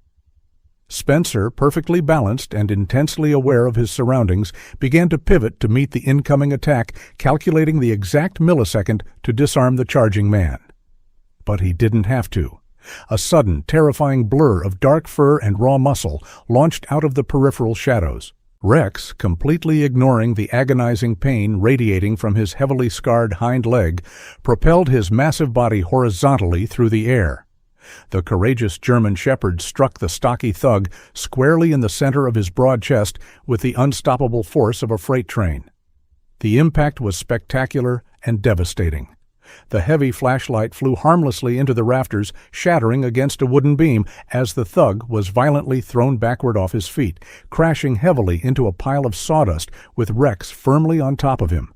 Spencer, perfectly balanced and intensely aware of his surroundings, began to pivot to meet the incoming attack, calculating the exact millisecond to disarm the charging man. But he didn't have to. A sudden, terrifying blur of dark fur and raw muscle launched out of the peripheral shadows. Rex, completely ignoring the agonizing pain radiating from his heavily scarred hind leg, propelled his massive body horizontally through the air. The courageous German shepherd struck the stocky thug squarely in the center of his broad chest with the unstoppable force of a freight train. The impact was spectacular and devastating. The heavy flashlight flew harmlessly into the rafters, shattering against a wooden beam as the thug was violently thrown backward off his feet, crashing heavily into a pile of sawdust with Rex firmly on top of him.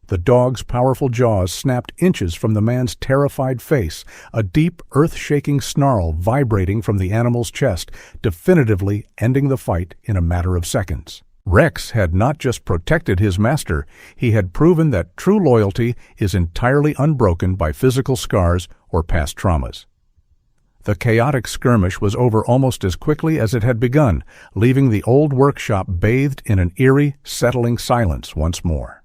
The dog's powerful jaws snapped inches from the man's terrified face, a deep, earth-shaking snarl vibrating from the animal's chest, definitively ending the fight in a matter of seconds. Rex had not just protected his master, he had proven that true loyalty is entirely unbroken by physical scars or past traumas. The chaotic skirmish was over almost as quickly as it had begun, leaving the old workshop bathed in an eerie, settling silence once more.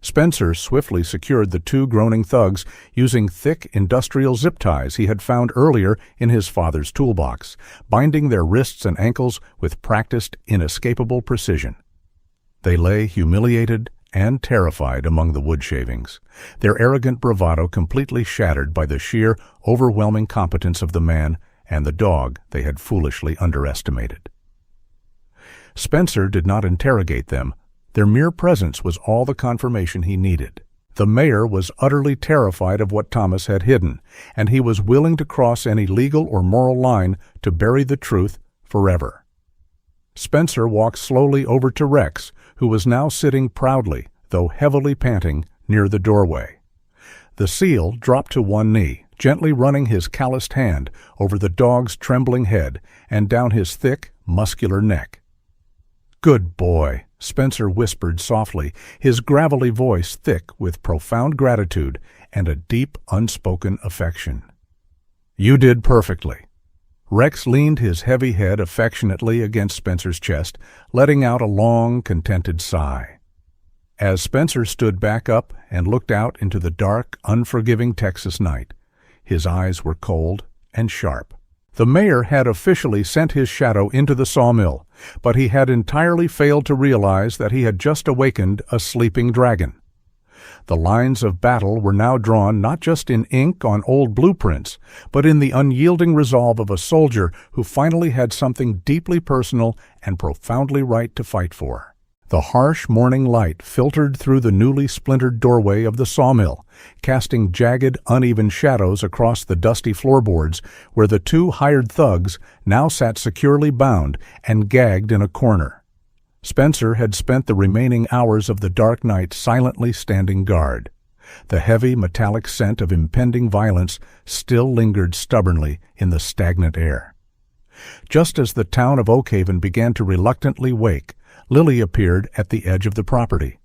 Spencer swiftly secured the two groaning thugs using thick industrial zip ties he had found earlier in his father's toolbox, binding their wrists and ankles with practiced, inescapable precision. They lay humiliated and terrified among the wood shavings, their arrogant bravado completely shattered by the sheer, overwhelming competence of the man and the dog they had foolishly underestimated. Spencer did not interrogate them. Their mere presence was all the confirmation he needed. The mayor was utterly terrified of what Thomas had hidden, and he was willing to cross any legal or moral line to bury the truth forever. Spencer walked slowly over to Rex, who was now sitting proudly, though heavily panting, near the doorway. The seal dropped to one knee, gently running his calloused hand over the dog's trembling head and down his thick, muscular neck. "Good boy," Spencer whispered softly, his gravelly voice thick with profound gratitude and a deep, unspoken affection. "You did perfectly." Rex leaned his heavy head affectionately against Spencer's chest, letting out a long, contented sigh. As Spencer stood back up and looked out into the dark, unforgiving Texas night, his eyes were cold and sharp. The mayor had officially sent his shadow into the sawmill, but he had entirely failed to realize that he had just awakened a sleeping dragon. The lines of battle were now drawn not just in ink on old blueprints, but in the unyielding resolve of a soldier who finally had something deeply personal and profoundly right to fight for. The harsh morning light filtered through the newly splintered doorway of the sawmill, casting jagged, uneven shadows across the dusty floorboards where the two hired thugs now sat securely bound and gagged in a corner. Spencer had spent the remaining hours of the dark night silently standing guard. The heavy, metallic scent of impending violence still lingered stubbornly in the stagnant air. Just as the town of Oakhaven began to reluctantly wake, Lily appeared at the edge of the property.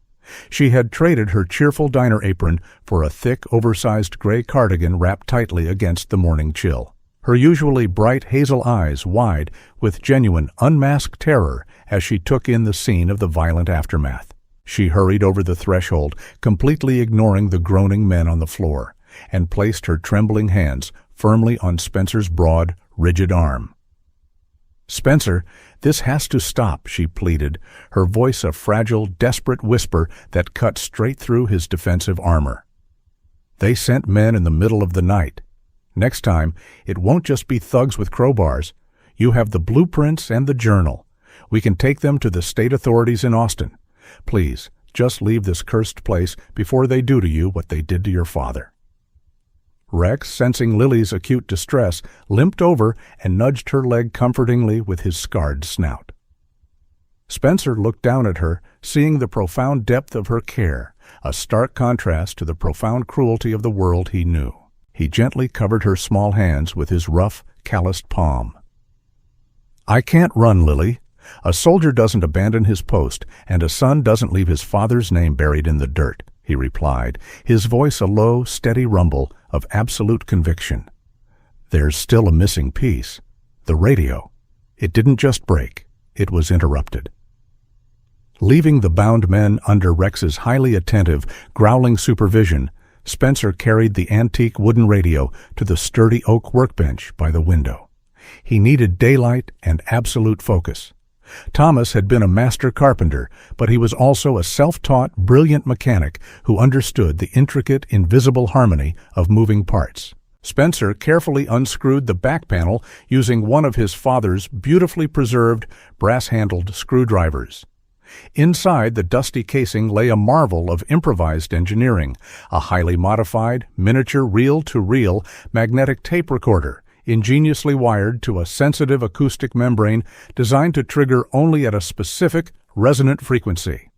She had traded her cheerful diner apron for a thick, oversized gray cardigan wrapped tightly against the morning chill. Her usually bright hazel eyes wide with genuine, unmasked terror as she took in the scene of the violent aftermath. She hurried over the threshold, completely ignoring the groaning men on the floor, and placed her trembling hands firmly on Spencer's broad, rigid arm. "Spencer, this has to stop," she pleaded, her voice a fragile, desperate whisper that cut straight through his defensive armor. "They sent men in the middle of the night. Next time, it won't just be thugs with crowbars. You have the blueprints and the journal. We can take them to the state authorities in Austin. Please, just leave this cursed place before they do to you what they did to your father." Rex, sensing Lily's acute distress, limped over and nudged her leg comfortingly with his scarred snout. Spencer looked down at her, seeing the profound depth of her care, a stark contrast to the profound cruelty of the world he knew. He gently covered her small hands with his rough, calloused palm. "I can't run, Lily. A soldier doesn't abandon his post, and a son doesn't leave his father's name buried in the dirt," he replied, his voice a low, steady rumble of absolute conviction. "There's still a missing piece. The radio. It didn't just break. It was interrupted." Leaving the bound men under Rex's highly attentive, growling supervision, Spencer carried the antique wooden radio to the sturdy oak workbench by the window. He needed daylight and absolute focus. Thomas had been a master carpenter, but he was also a self-taught, brilliant mechanic who understood the intricate, invisible harmony of moving parts. Spencer carefully unscrewed the back panel using one of his father's beautifully preserved, brass-handled screwdrivers. Inside the dusty casing lay a marvel of improvised engineering, a highly modified, miniature reel-to-reel magnetic tape recorder, ingeniously wired to a sensitive acoustic membrane designed to trigger only at a specific, resonant frequency.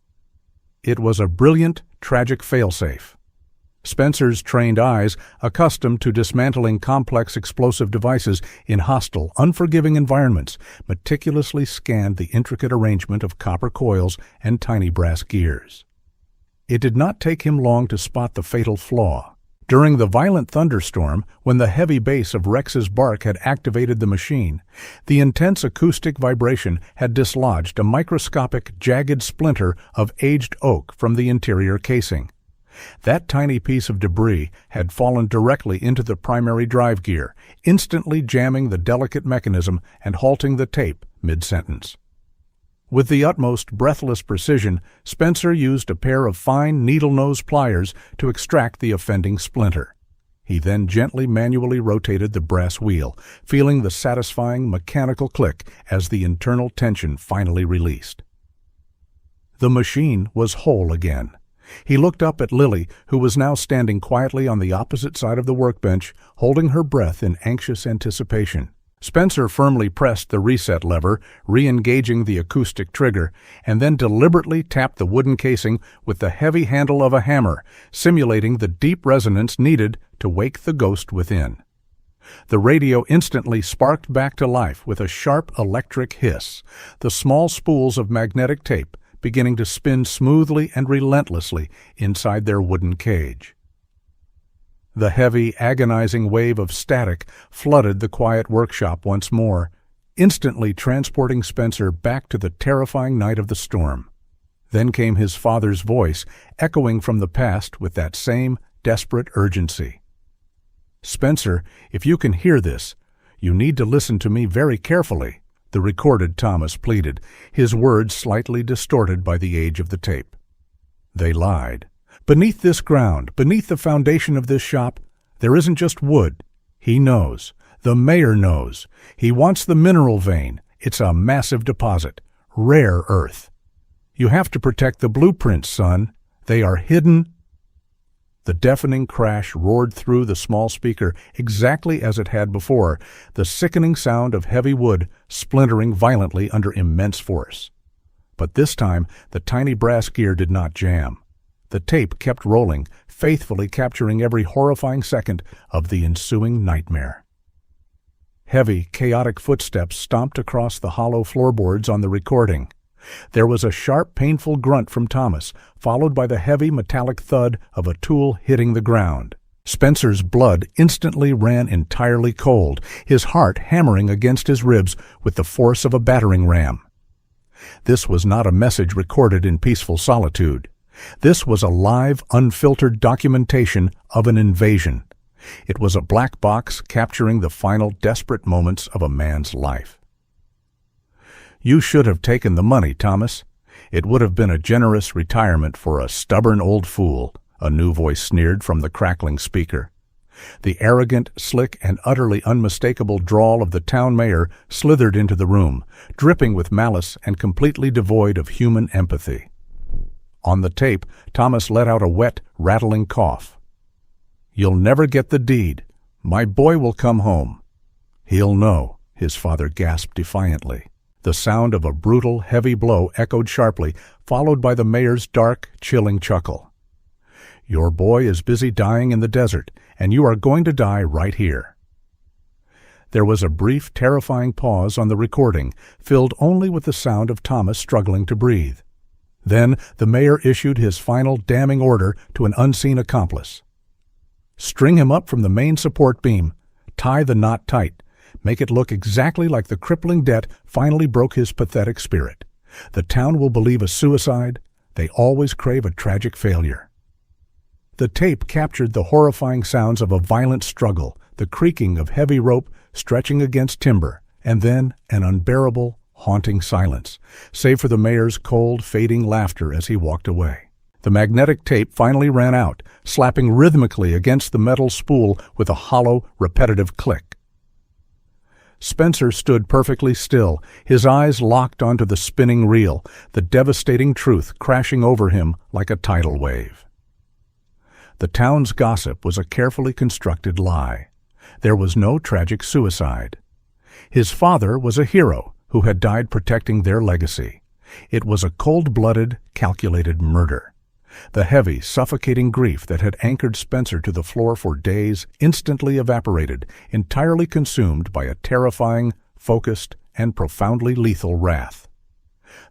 It was a brilliant, tragic failsafe. Spencer's trained eyes, accustomed to dismantling complex explosive devices in hostile, unforgiving environments, meticulously scanned the intricate arrangement of copper coils and tiny brass gears. It did not take him long to spot the fatal flaw. During the violent thunderstorm, when the heavy bass of Rex's bark had activated the machine, the intense acoustic vibration had dislodged a microscopic, jagged splinter of aged oak from the interior casing. That tiny piece of debris had fallen directly into the primary drive gear, instantly jamming the delicate mechanism and halting the tape mid-sentence. With the utmost breathless precision, Spencer used a pair of fine needle-nose pliers to extract the offending splinter. He then gently manually rotated the brass wheel, feeling the satisfying mechanical click as the internal tension finally released. The machine was whole again. He looked up at Lily, who was now standing quietly on the opposite side of the workbench, holding her breath in anxious anticipation. Spencer firmly pressed the reset lever, re-engaging the acoustic trigger, and then deliberately tapped the wooden casing with the heavy handle of a hammer, simulating the deep resonance needed to wake the ghost within. The radio instantly sparked back to life with a sharp electric hiss, the small spools of magnetic tape beginning to spin smoothly and relentlessly inside their wooden cage. The heavy, agonizing wave of static flooded the quiet workshop once more, instantly transporting Spencer back to the terrifying night of the storm. Then came his father's voice, echoing from the past with that same desperate urgency. "Spencer, if you can hear this, you need to listen to me very carefully," the recorded Thomas pleaded, his words slightly distorted by the age of the tape. They lied. Beneath this ground, beneath the foundation of this shop, there isn't just wood. He knows. The mayor knows. He wants the mineral vein. It's a massive deposit. Rare earth. You have to protect the blueprints, son. They are hidden. The deafening crash roared through the small speaker exactly as it had before, the sickening sound of heavy wood splintering violently under immense force. But this time, the tiny brass gear did not jam. The tape kept rolling, faithfully capturing every horrifying second of the ensuing nightmare. Heavy, chaotic footsteps stomped across the hollow floorboards on the recording. There was a sharp, painful grunt from Thomas, followed by the heavy metallic thud of a tool hitting the ground. Spencer's blood instantly ran entirely cold, his heart hammering against his ribs with the force of a battering ram. This was not a message recorded in peaceful solitude. This was a live, unfiltered documentation of an invasion. It was a black box capturing the final desperate moments of a man's life. "You should have taken the money, Thomas. It would have been a generous retirement for a stubborn old fool," a new voice sneered from the crackling speaker. The arrogant, slick, and utterly unmistakable drawl of the town mayor slithered into the room, dripping with malice and completely devoid of human empathy. On the tape, Thomas let out a wet, rattling cough. "You'll never get the deed. My boy will come home." "He'll know," his father gasped defiantly. The sound of a brutal, heavy blow echoed sharply, followed by the mayor's dark, chilling chuckle. "Your boy is busy dying in the desert, and you are going to die right here." There was a brief, terrifying pause on the recording, filled only with the sound of Thomas struggling to breathe. Then the mayor issued his final damning order to an unseen accomplice. "String him up from the main support beam. Tie the knot tight. Make it look exactly like the crippling debt finally broke his pathetic spirit. The town will believe a suicide. They always crave a tragic failure." The tape captured the horrifying sounds of a violent struggle, the creaking of heavy rope stretching against timber, and then an unbearable, haunting silence, save for the mayor's cold, fading laughter as he walked away. The magnetic tape finally ran out, slapping rhythmically against the metal spool with a hollow, repetitive click. Spencer stood perfectly still, his eyes locked onto the spinning reel, the devastating truth crashing over him like a tidal wave. The town's gossip was a carefully constructed lie. There was no tragic suicide. His father was a hero who had died protecting their legacy. It was a cold-blooded, calculated murder. The heavy, suffocating grief that had anchored Spencer to the floor for days instantly evaporated, entirely consumed by a terrifying, focused, and profoundly lethal wrath.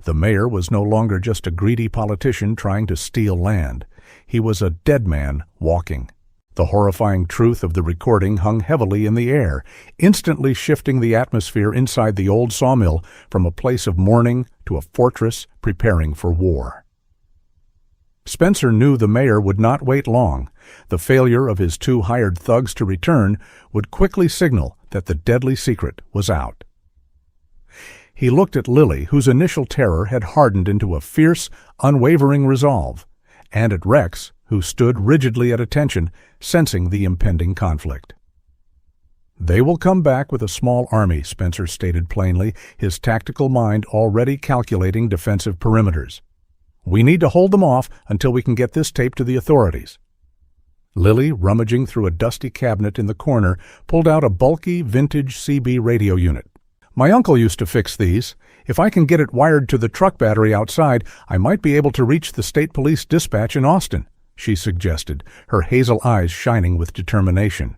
The mayor was no longer just a greedy politician trying to steal land. He was a dead man walking. The horrifying truth of the recording hung heavily in the air, instantly shifting the atmosphere inside the old sawmill from a place of mourning to a fortress preparing for war. Spencer knew the mayor would not wait long. The failure of his 2 hired thugs to return would quickly signal that the deadly secret was out. He looked at Lily, whose initial terror had hardened into a fierce, unwavering resolve, and at Rex, who stood rigidly at attention, sensing the impending conflict. "They will come back with a small army," Spencer stated plainly, his tactical mind already calculating defensive perimeters. "We need to hold them off until we can get this tape to the authorities." Lily, rummaging through a dusty cabinet in the corner, pulled out a bulky, vintage CB radio unit. "My uncle used to fix these. If I can get it wired to the truck battery outside, I might be able to reach the state police dispatch in Austin," she suggested, her hazel eyes shining with determination.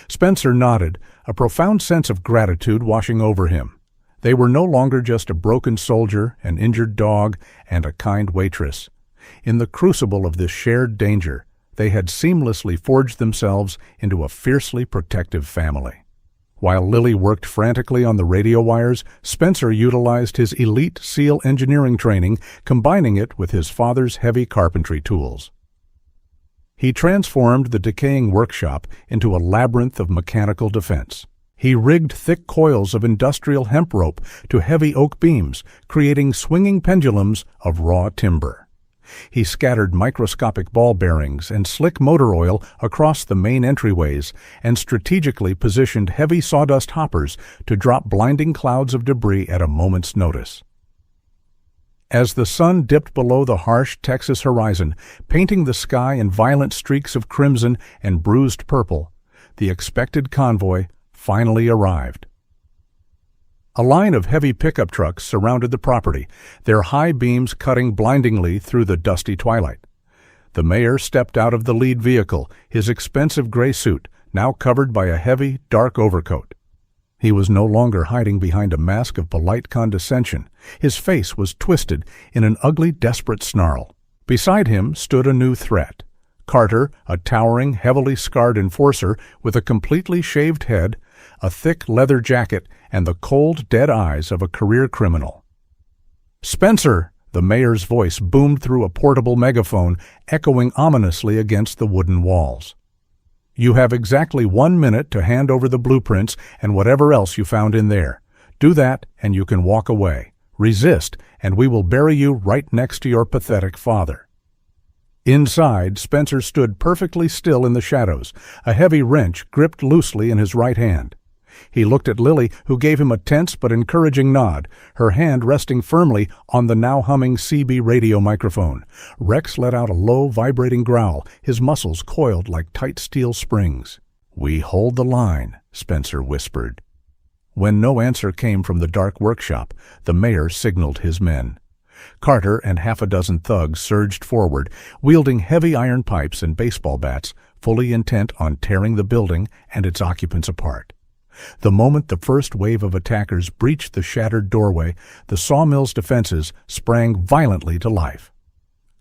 Spencer nodded, a profound sense of gratitude washing over him. They were no longer just a broken soldier, an injured dog, and a kind waitress. In the crucible of this shared danger, they had seamlessly forged themselves into a fiercely protective family. While Lily worked frantically on the radio wires, Spencer utilized his elite SEAL engineering training, combining it with his father's heavy carpentry tools. He transformed the decaying workshop into a labyrinth of mechanical defense. He rigged thick coils of industrial hemp rope to heavy oak beams, creating swinging pendulums of raw timber. He scattered microscopic ball bearings and slick motor oil across the main entryways and strategically positioned heavy sawdust hoppers to drop blinding clouds of debris at a moment's notice. As the sun dipped below the harsh Texas horizon, painting the sky in violent streaks of crimson and bruised purple, the expected convoy finally arrived. A line of heavy pickup trucks surrounded the property, their high beams cutting blindingly through the dusty twilight. The mayor stepped out of the lead vehicle, his expensive gray suit now covered by a heavy, dark overcoat. He was no longer hiding behind a mask of polite condescension. His face was twisted in an ugly, desperate snarl. Beside him stood a new threat. Carter, a towering, heavily scarred enforcer with a completely shaved head, a thick leather jacket, and the cold, dead eyes of a career criminal. "Spencer!" The mayor's voice boomed through a portable megaphone, echoing ominously against the wooden walls. "You have exactly 1 minute to hand over the blueprints and whatever else you found in there. Do that, and you can walk away. Resist, and we will bury you right next to your pathetic father." Inside, Spencer stood perfectly still in the shadows, a heavy wrench gripped loosely in his right hand. He looked at Lily, who gave him a tense but encouraging nod, her hand resting firmly on the now humming CB radio microphone. Rex let out a low, vibrating growl, his muscles coiled like tight steel springs. "We hold the line," Spencer whispered. When no answer came from the dark workshop, the mayor signaled his men. Carter and half a dozen thugs surged forward, wielding heavy iron pipes and baseball bats, fully intent on tearing the building and its occupants apart. The moment the first wave of attackers breached the shattered doorway, the sawmill's defenses sprang violently to life.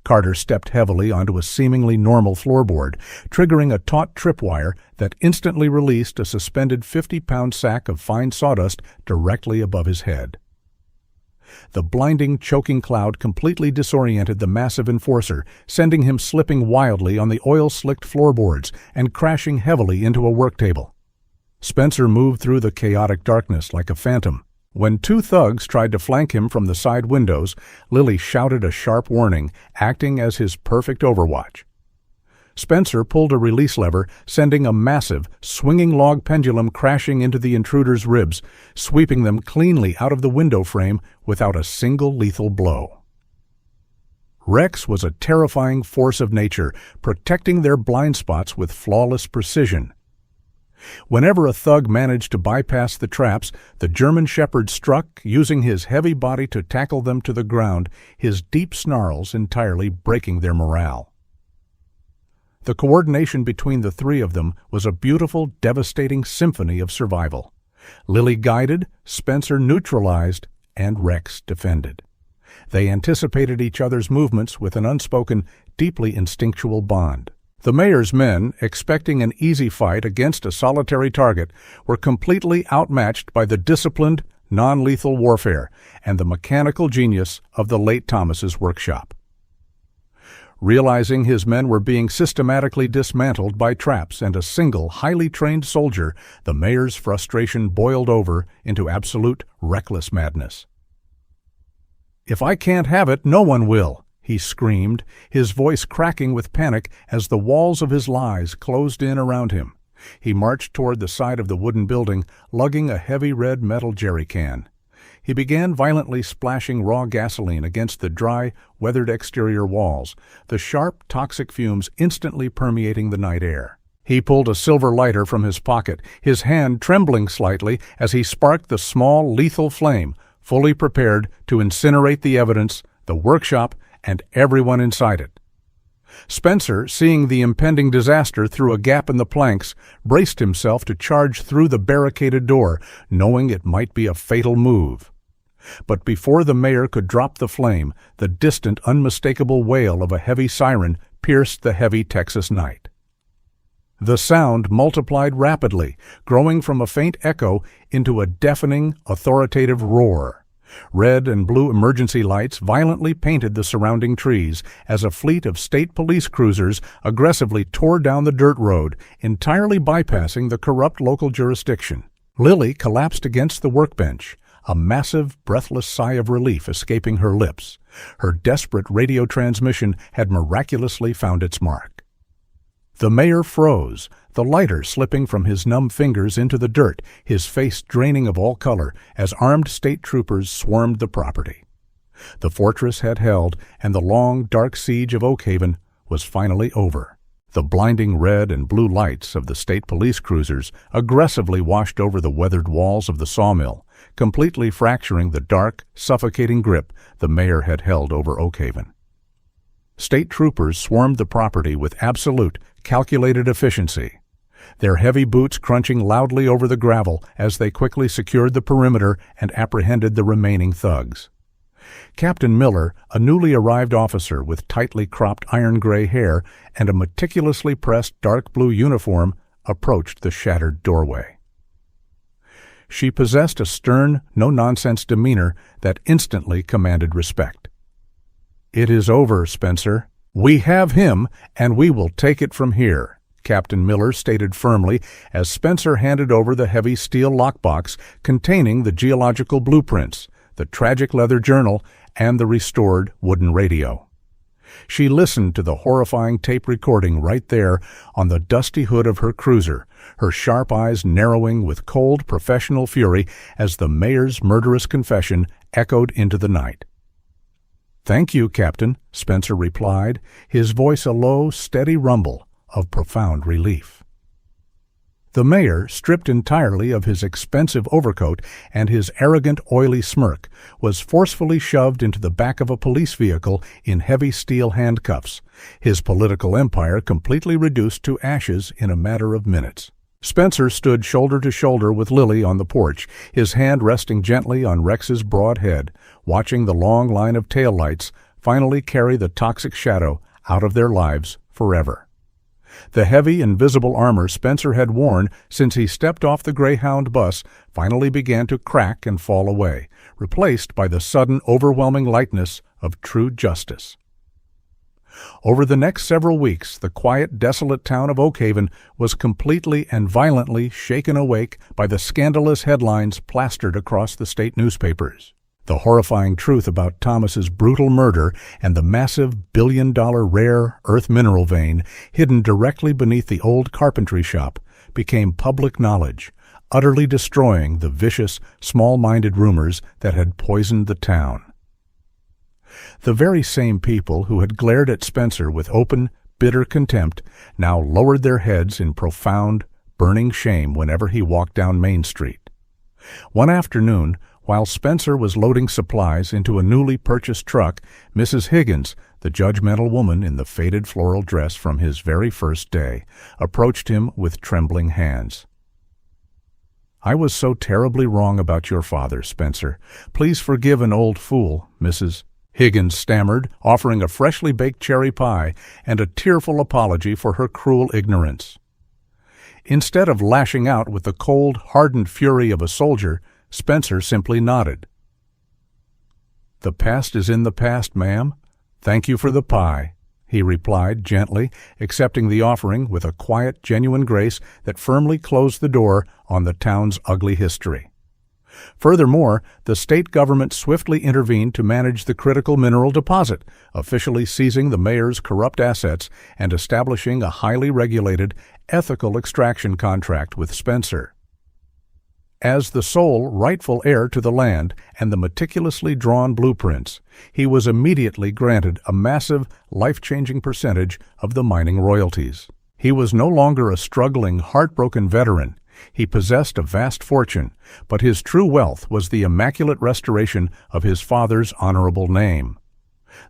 Carter stepped heavily onto a seemingly normal floorboard, triggering a taut tripwire that instantly released a suspended 50-pound sack of fine sawdust directly above his head. The blinding, choking cloud completely disoriented the massive enforcer, sending him slipping wildly on the oil-slicked floorboards and crashing heavily into a work table. Spencer moved through the chaotic darkness like a phantom. When 2 thugs tried to flank him from the side windows, Lily shouted a sharp warning, acting as his perfect overwatch. Spencer pulled a release lever, sending a massive, swinging log pendulum crashing into the intruder's ribs, sweeping them cleanly out of the window frame without a single lethal blow. Rex was a terrifying force of nature, protecting their blind spots with flawless precision. Whenever a thug managed to bypass the traps, the German Shepherd struck, using his heavy body to tackle them to the ground, his deep snarls entirely breaking their morale. The coordination between the 3 of them was a beautiful, devastating symphony of survival. Lily guided, Spencer neutralized, and Rex defended. They anticipated each other's movements with an unspoken, deeply instinctual bond. The mayor's men, expecting an easy fight against a solitary target, were completely outmatched by the disciplined, non-lethal warfare and the mechanical genius of the late Thomas's workshop. Realizing his men were being systematically dismantled by traps and a single, highly trained soldier, the mayor's frustration boiled over into absolute, reckless madness. "If I can't have it, no one will," he screamed, his voice cracking with panic as the walls of his lies closed in around him. He marched toward the side of the wooden building, lugging a heavy red metal jerry can. He began violently splashing raw gasoline against the dry, weathered exterior walls, the sharp, toxic fumes instantly permeating the night air. He pulled a silver lighter from his pocket, his hand trembling slightly as he sparked the small, lethal flame, fully prepared to incinerate the evidence, the workshop, and everyone inside it. Spencer, seeing the impending disaster through a gap in the planks, braced himself to charge through the barricaded door, knowing it might be a fatal move. But before the mayor could drop the flame, the distant, unmistakable wail of a heavy siren pierced the heavy Texas night. The sound multiplied rapidly, growing from a faint echo into a deafening, authoritative roar. Red and blue emergency lights violently painted the surrounding trees as a fleet of state police cruisers aggressively tore down the dirt road, entirely bypassing the corrupt local jurisdiction. Lily collapsed against the workbench, a massive, breathless sigh of relief escaping her lips. Her desperate radio transmission had miraculously found its mark. The mayor froze, the lighter slipping from his numb fingers into the dirt, his face draining of all color as armed state troopers swarmed the property. The fortress had held, and the long, dark siege of Oakhaven was finally over. The blinding red and blue lights of the state police cruisers aggressively washed over the weathered walls of the sawmill, completely fracturing the dark, suffocating grip the mayor had held over Oakhaven. State troopers swarmed the property with absolute, calculated efficiency, their heavy boots crunching loudly over the gravel as they quickly secured the perimeter and apprehended the remaining thugs. Captain Miller, a newly arrived officer with tightly cropped iron-gray hair and a meticulously pressed dark blue uniform, approached the shattered doorway. She possessed a stern, no-nonsense demeanor that instantly commanded respect. "It is over, Spencer. We have him, and we will take it from here," Captain Miller stated firmly as Spencer handed over the heavy steel lockbox containing the geological blueprints, the tragic leather journal, and the restored wooden radio. She listened to the horrifying tape recording right there on the dusty hood of her cruiser, her sharp eyes narrowing with cold professional fury as the mayor's murderous confession echoed into the night. "Thank you, Captain," Spencer replied, his voice a low, steady rumble of profound relief. The mayor, stripped entirely of his expensive overcoat and his arrogant, oily smirk, was forcefully shoved into the back of a police vehicle in heavy steel handcuffs, his political empire completely reduced to ashes in a matter of minutes. Spencer stood shoulder to shoulder with Lily on the porch, his hand resting gently on Rex's broad head, watching the long line of taillights finally carry the toxic shadow out of their lives forever. The heavy, invisible armor Spencer had worn since he stepped off the Greyhound bus finally began to crack and fall away, replaced by the sudden, overwhelming lightness of true justice. Over the next several weeks, the quiet, desolate town of Oakhaven was completely and violently shaken awake by the scandalous headlines plastered across the state newspapers. The horrifying truth about Thomas's brutal murder and the massive billion-dollar rare earth mineral vein hidden directly beneath the old carpentry shop became public knowledge, utterly destroying the vicious, small-minded rumors that had poisoned the town. The very same people who had glared at Spencer with open, bitter contempt now lowered their heads in profound, burning shame whenever he walked down Main Street. One afternoon, while Spencer was loading supplies into a newly purchased truck, Mrs. Higgins, the judgmental woman in the faded floral dress from his very first day, approached him with trembling hands. "I was so terribly wrong about your father, Spencer. Please forgive an old fool, Mrs. Higgins stammered, offering a freshly baked cherry pie and a tearful apology for her cruel ignorance. Instead of lashing out with the cold, hardened fury of a soldier, Spencer simply nodded. "The past is in the past, ma'am. Thank you for the pie," he replied gently, accepting the offering with a quiet, genuine grace that firmly closed the door on the town's ugly history. Furthermore, the state government swiftly intervened to manage the critical mineral deposit, officially seizing the mayor's corrupt assets and establishing a highly regulated, ethical extraction contract with Spencer. As the sole rightful heir to the land and the meticulously drawn blueprints, he was immediately granted a massive, life-changing percentage of the mining royalties. He was no longer a struggling, heartbroken veteran. He possessed a vast fortune, but his true wealth was the immaculate restoration of his father's honorable name.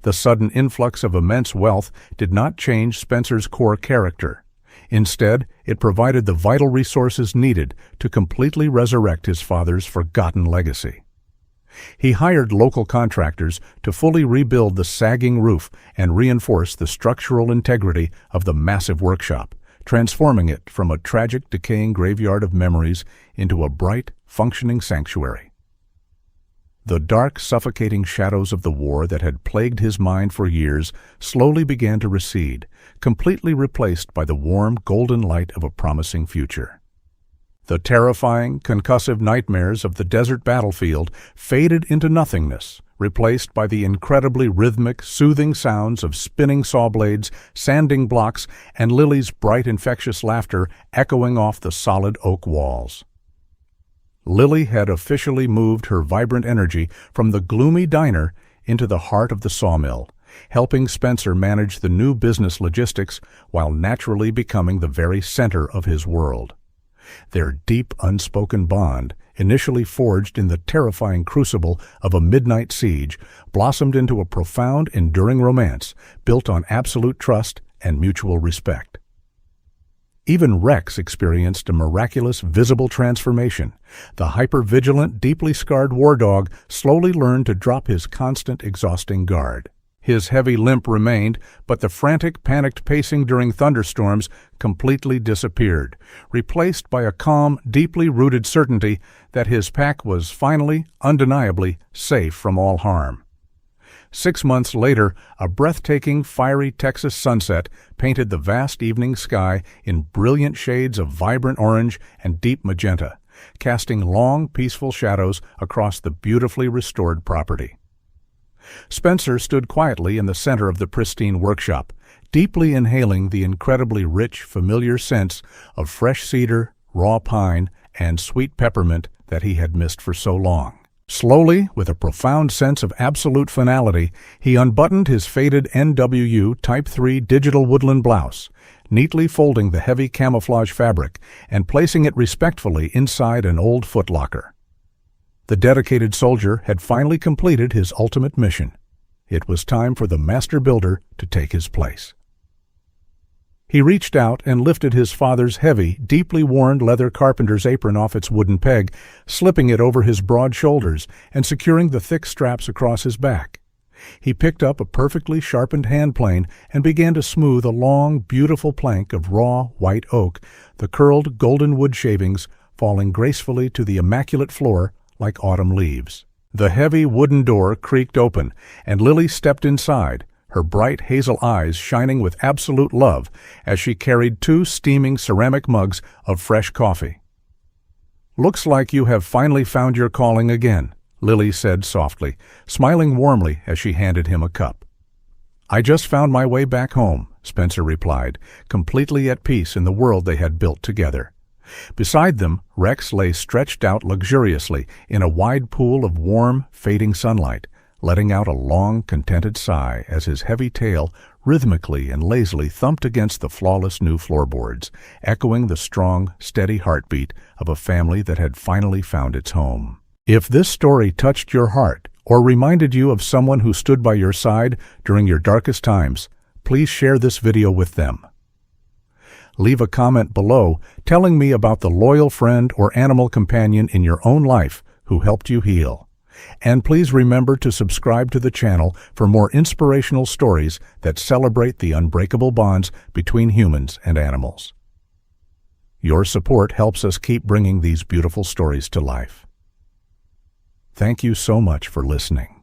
The sudden influx of immense wealth did not change Spencer's core character. Instead, it provided the vital resources needed to completely resurrect his father's forgotten legacy. He hired local contractors to fully rebuild the sagging roof and reinforce the structural integrity of the massive workshop, transforming it from a tragic, decaying graveyard of memories into a bright, functioning sanctuary. The dark, suffocating shadows of the war that had plagued his mind for years slowly began to recede, completely replaced by the warm, golden light of a promising future. The terrifying, concussive nightmares of the desert battlefield faded into nothingness, replaced by the incredibly rhythmic, soothing sounds of spinning saw blades, sanding blocks, and Lily's bright, infectious laughter echoing off the solid oak walls. Lily had officially moved her vibrant energy from the gloomy diner into the heart of the sawmill, helping Spencer manage the new business logistics while naturally becoming the very center of his world. Their deep, unspoken bond, initially forged in the terrifying crucible of a midnight siege, blossomed into a profound, enduring romance built on absolute trust and mutual respect. Even Rex experienced a miraculous, visible transformation. The hyper-vigilant, deeply scarred war dog slowly learned to drop his constant, exhausting guard. His heavy limp remained, but the frantic, panicked pacing during thunderstorms completely disappeared, replaced by a calm, deeply rooted certainty that his pack was finally, undeniably, safe from all harm. 6 months later, a breathtaking, fiery Texas sunset painted the vast evening sky in brilliant shades of vibrant orange and deep magenta, casting long, peaceful shadows across the beautifully restored property. Spencer stood quietly in the center of the pristine workshop, deeply inhaling the incredibly rich, familiar scents of fresh cedar, raw pine, and sweet peppermint that he had missed for so long. Slowly, with a profound sense of absolute finality, he unbuttoned his faded NWU Type 3 digital woodland blouse, neatly folding the heavy camouflage fabric and placing it respectfully inside an old footlocker. The dedicated soldier had finally completed his ultimate mission. It was time for the master builder to take his place. He reached out and lifted his father's heavy, deeply worn leather carpenter's apron off its wooden peg, slipping it over his broad shoulders and securing the thick straps across his back. He picked up a perfectly sharpened hand plane and began to smooth a long, beautiful plank of raw, white oak, the curled golden wood shavings falling gracefully to the immaculate floor like autumn leaves. The heavy wooden door creaked open, and Lily stepped inside, her bright hazel eyes shining with absolute love as she carried 2 steaming ceramic mugs of fresh coffee. "Looks like you have finally found your calling again," Lily said softly, smiling warmly as she handed him a cup. "I just found my way back home," Spencer replied, completely at peace in the world they had built together. Beside them, Rex lay stretched out luxuriously in a wide pool of warm, fading sunlight, letting out a long, contented sigh as his heavy tail rhythmically and lazily thumped against the flawless new floorboards, echoing the strong, steady heartbeat of a family that had finally found its home. If this story touched your heart or reminded you of someone who stood by your side during your darkest times, please share this video with them. Leave a comment below telling me about the loyal friend or animal companion in your own life who helped you heal. And please remember to subscribe to the channel for more inspirational stories that celebrate the unbreakable bonds between humans and animals. Your support helps us keep bringing these beautiful stories to life. Thank you so much for listening.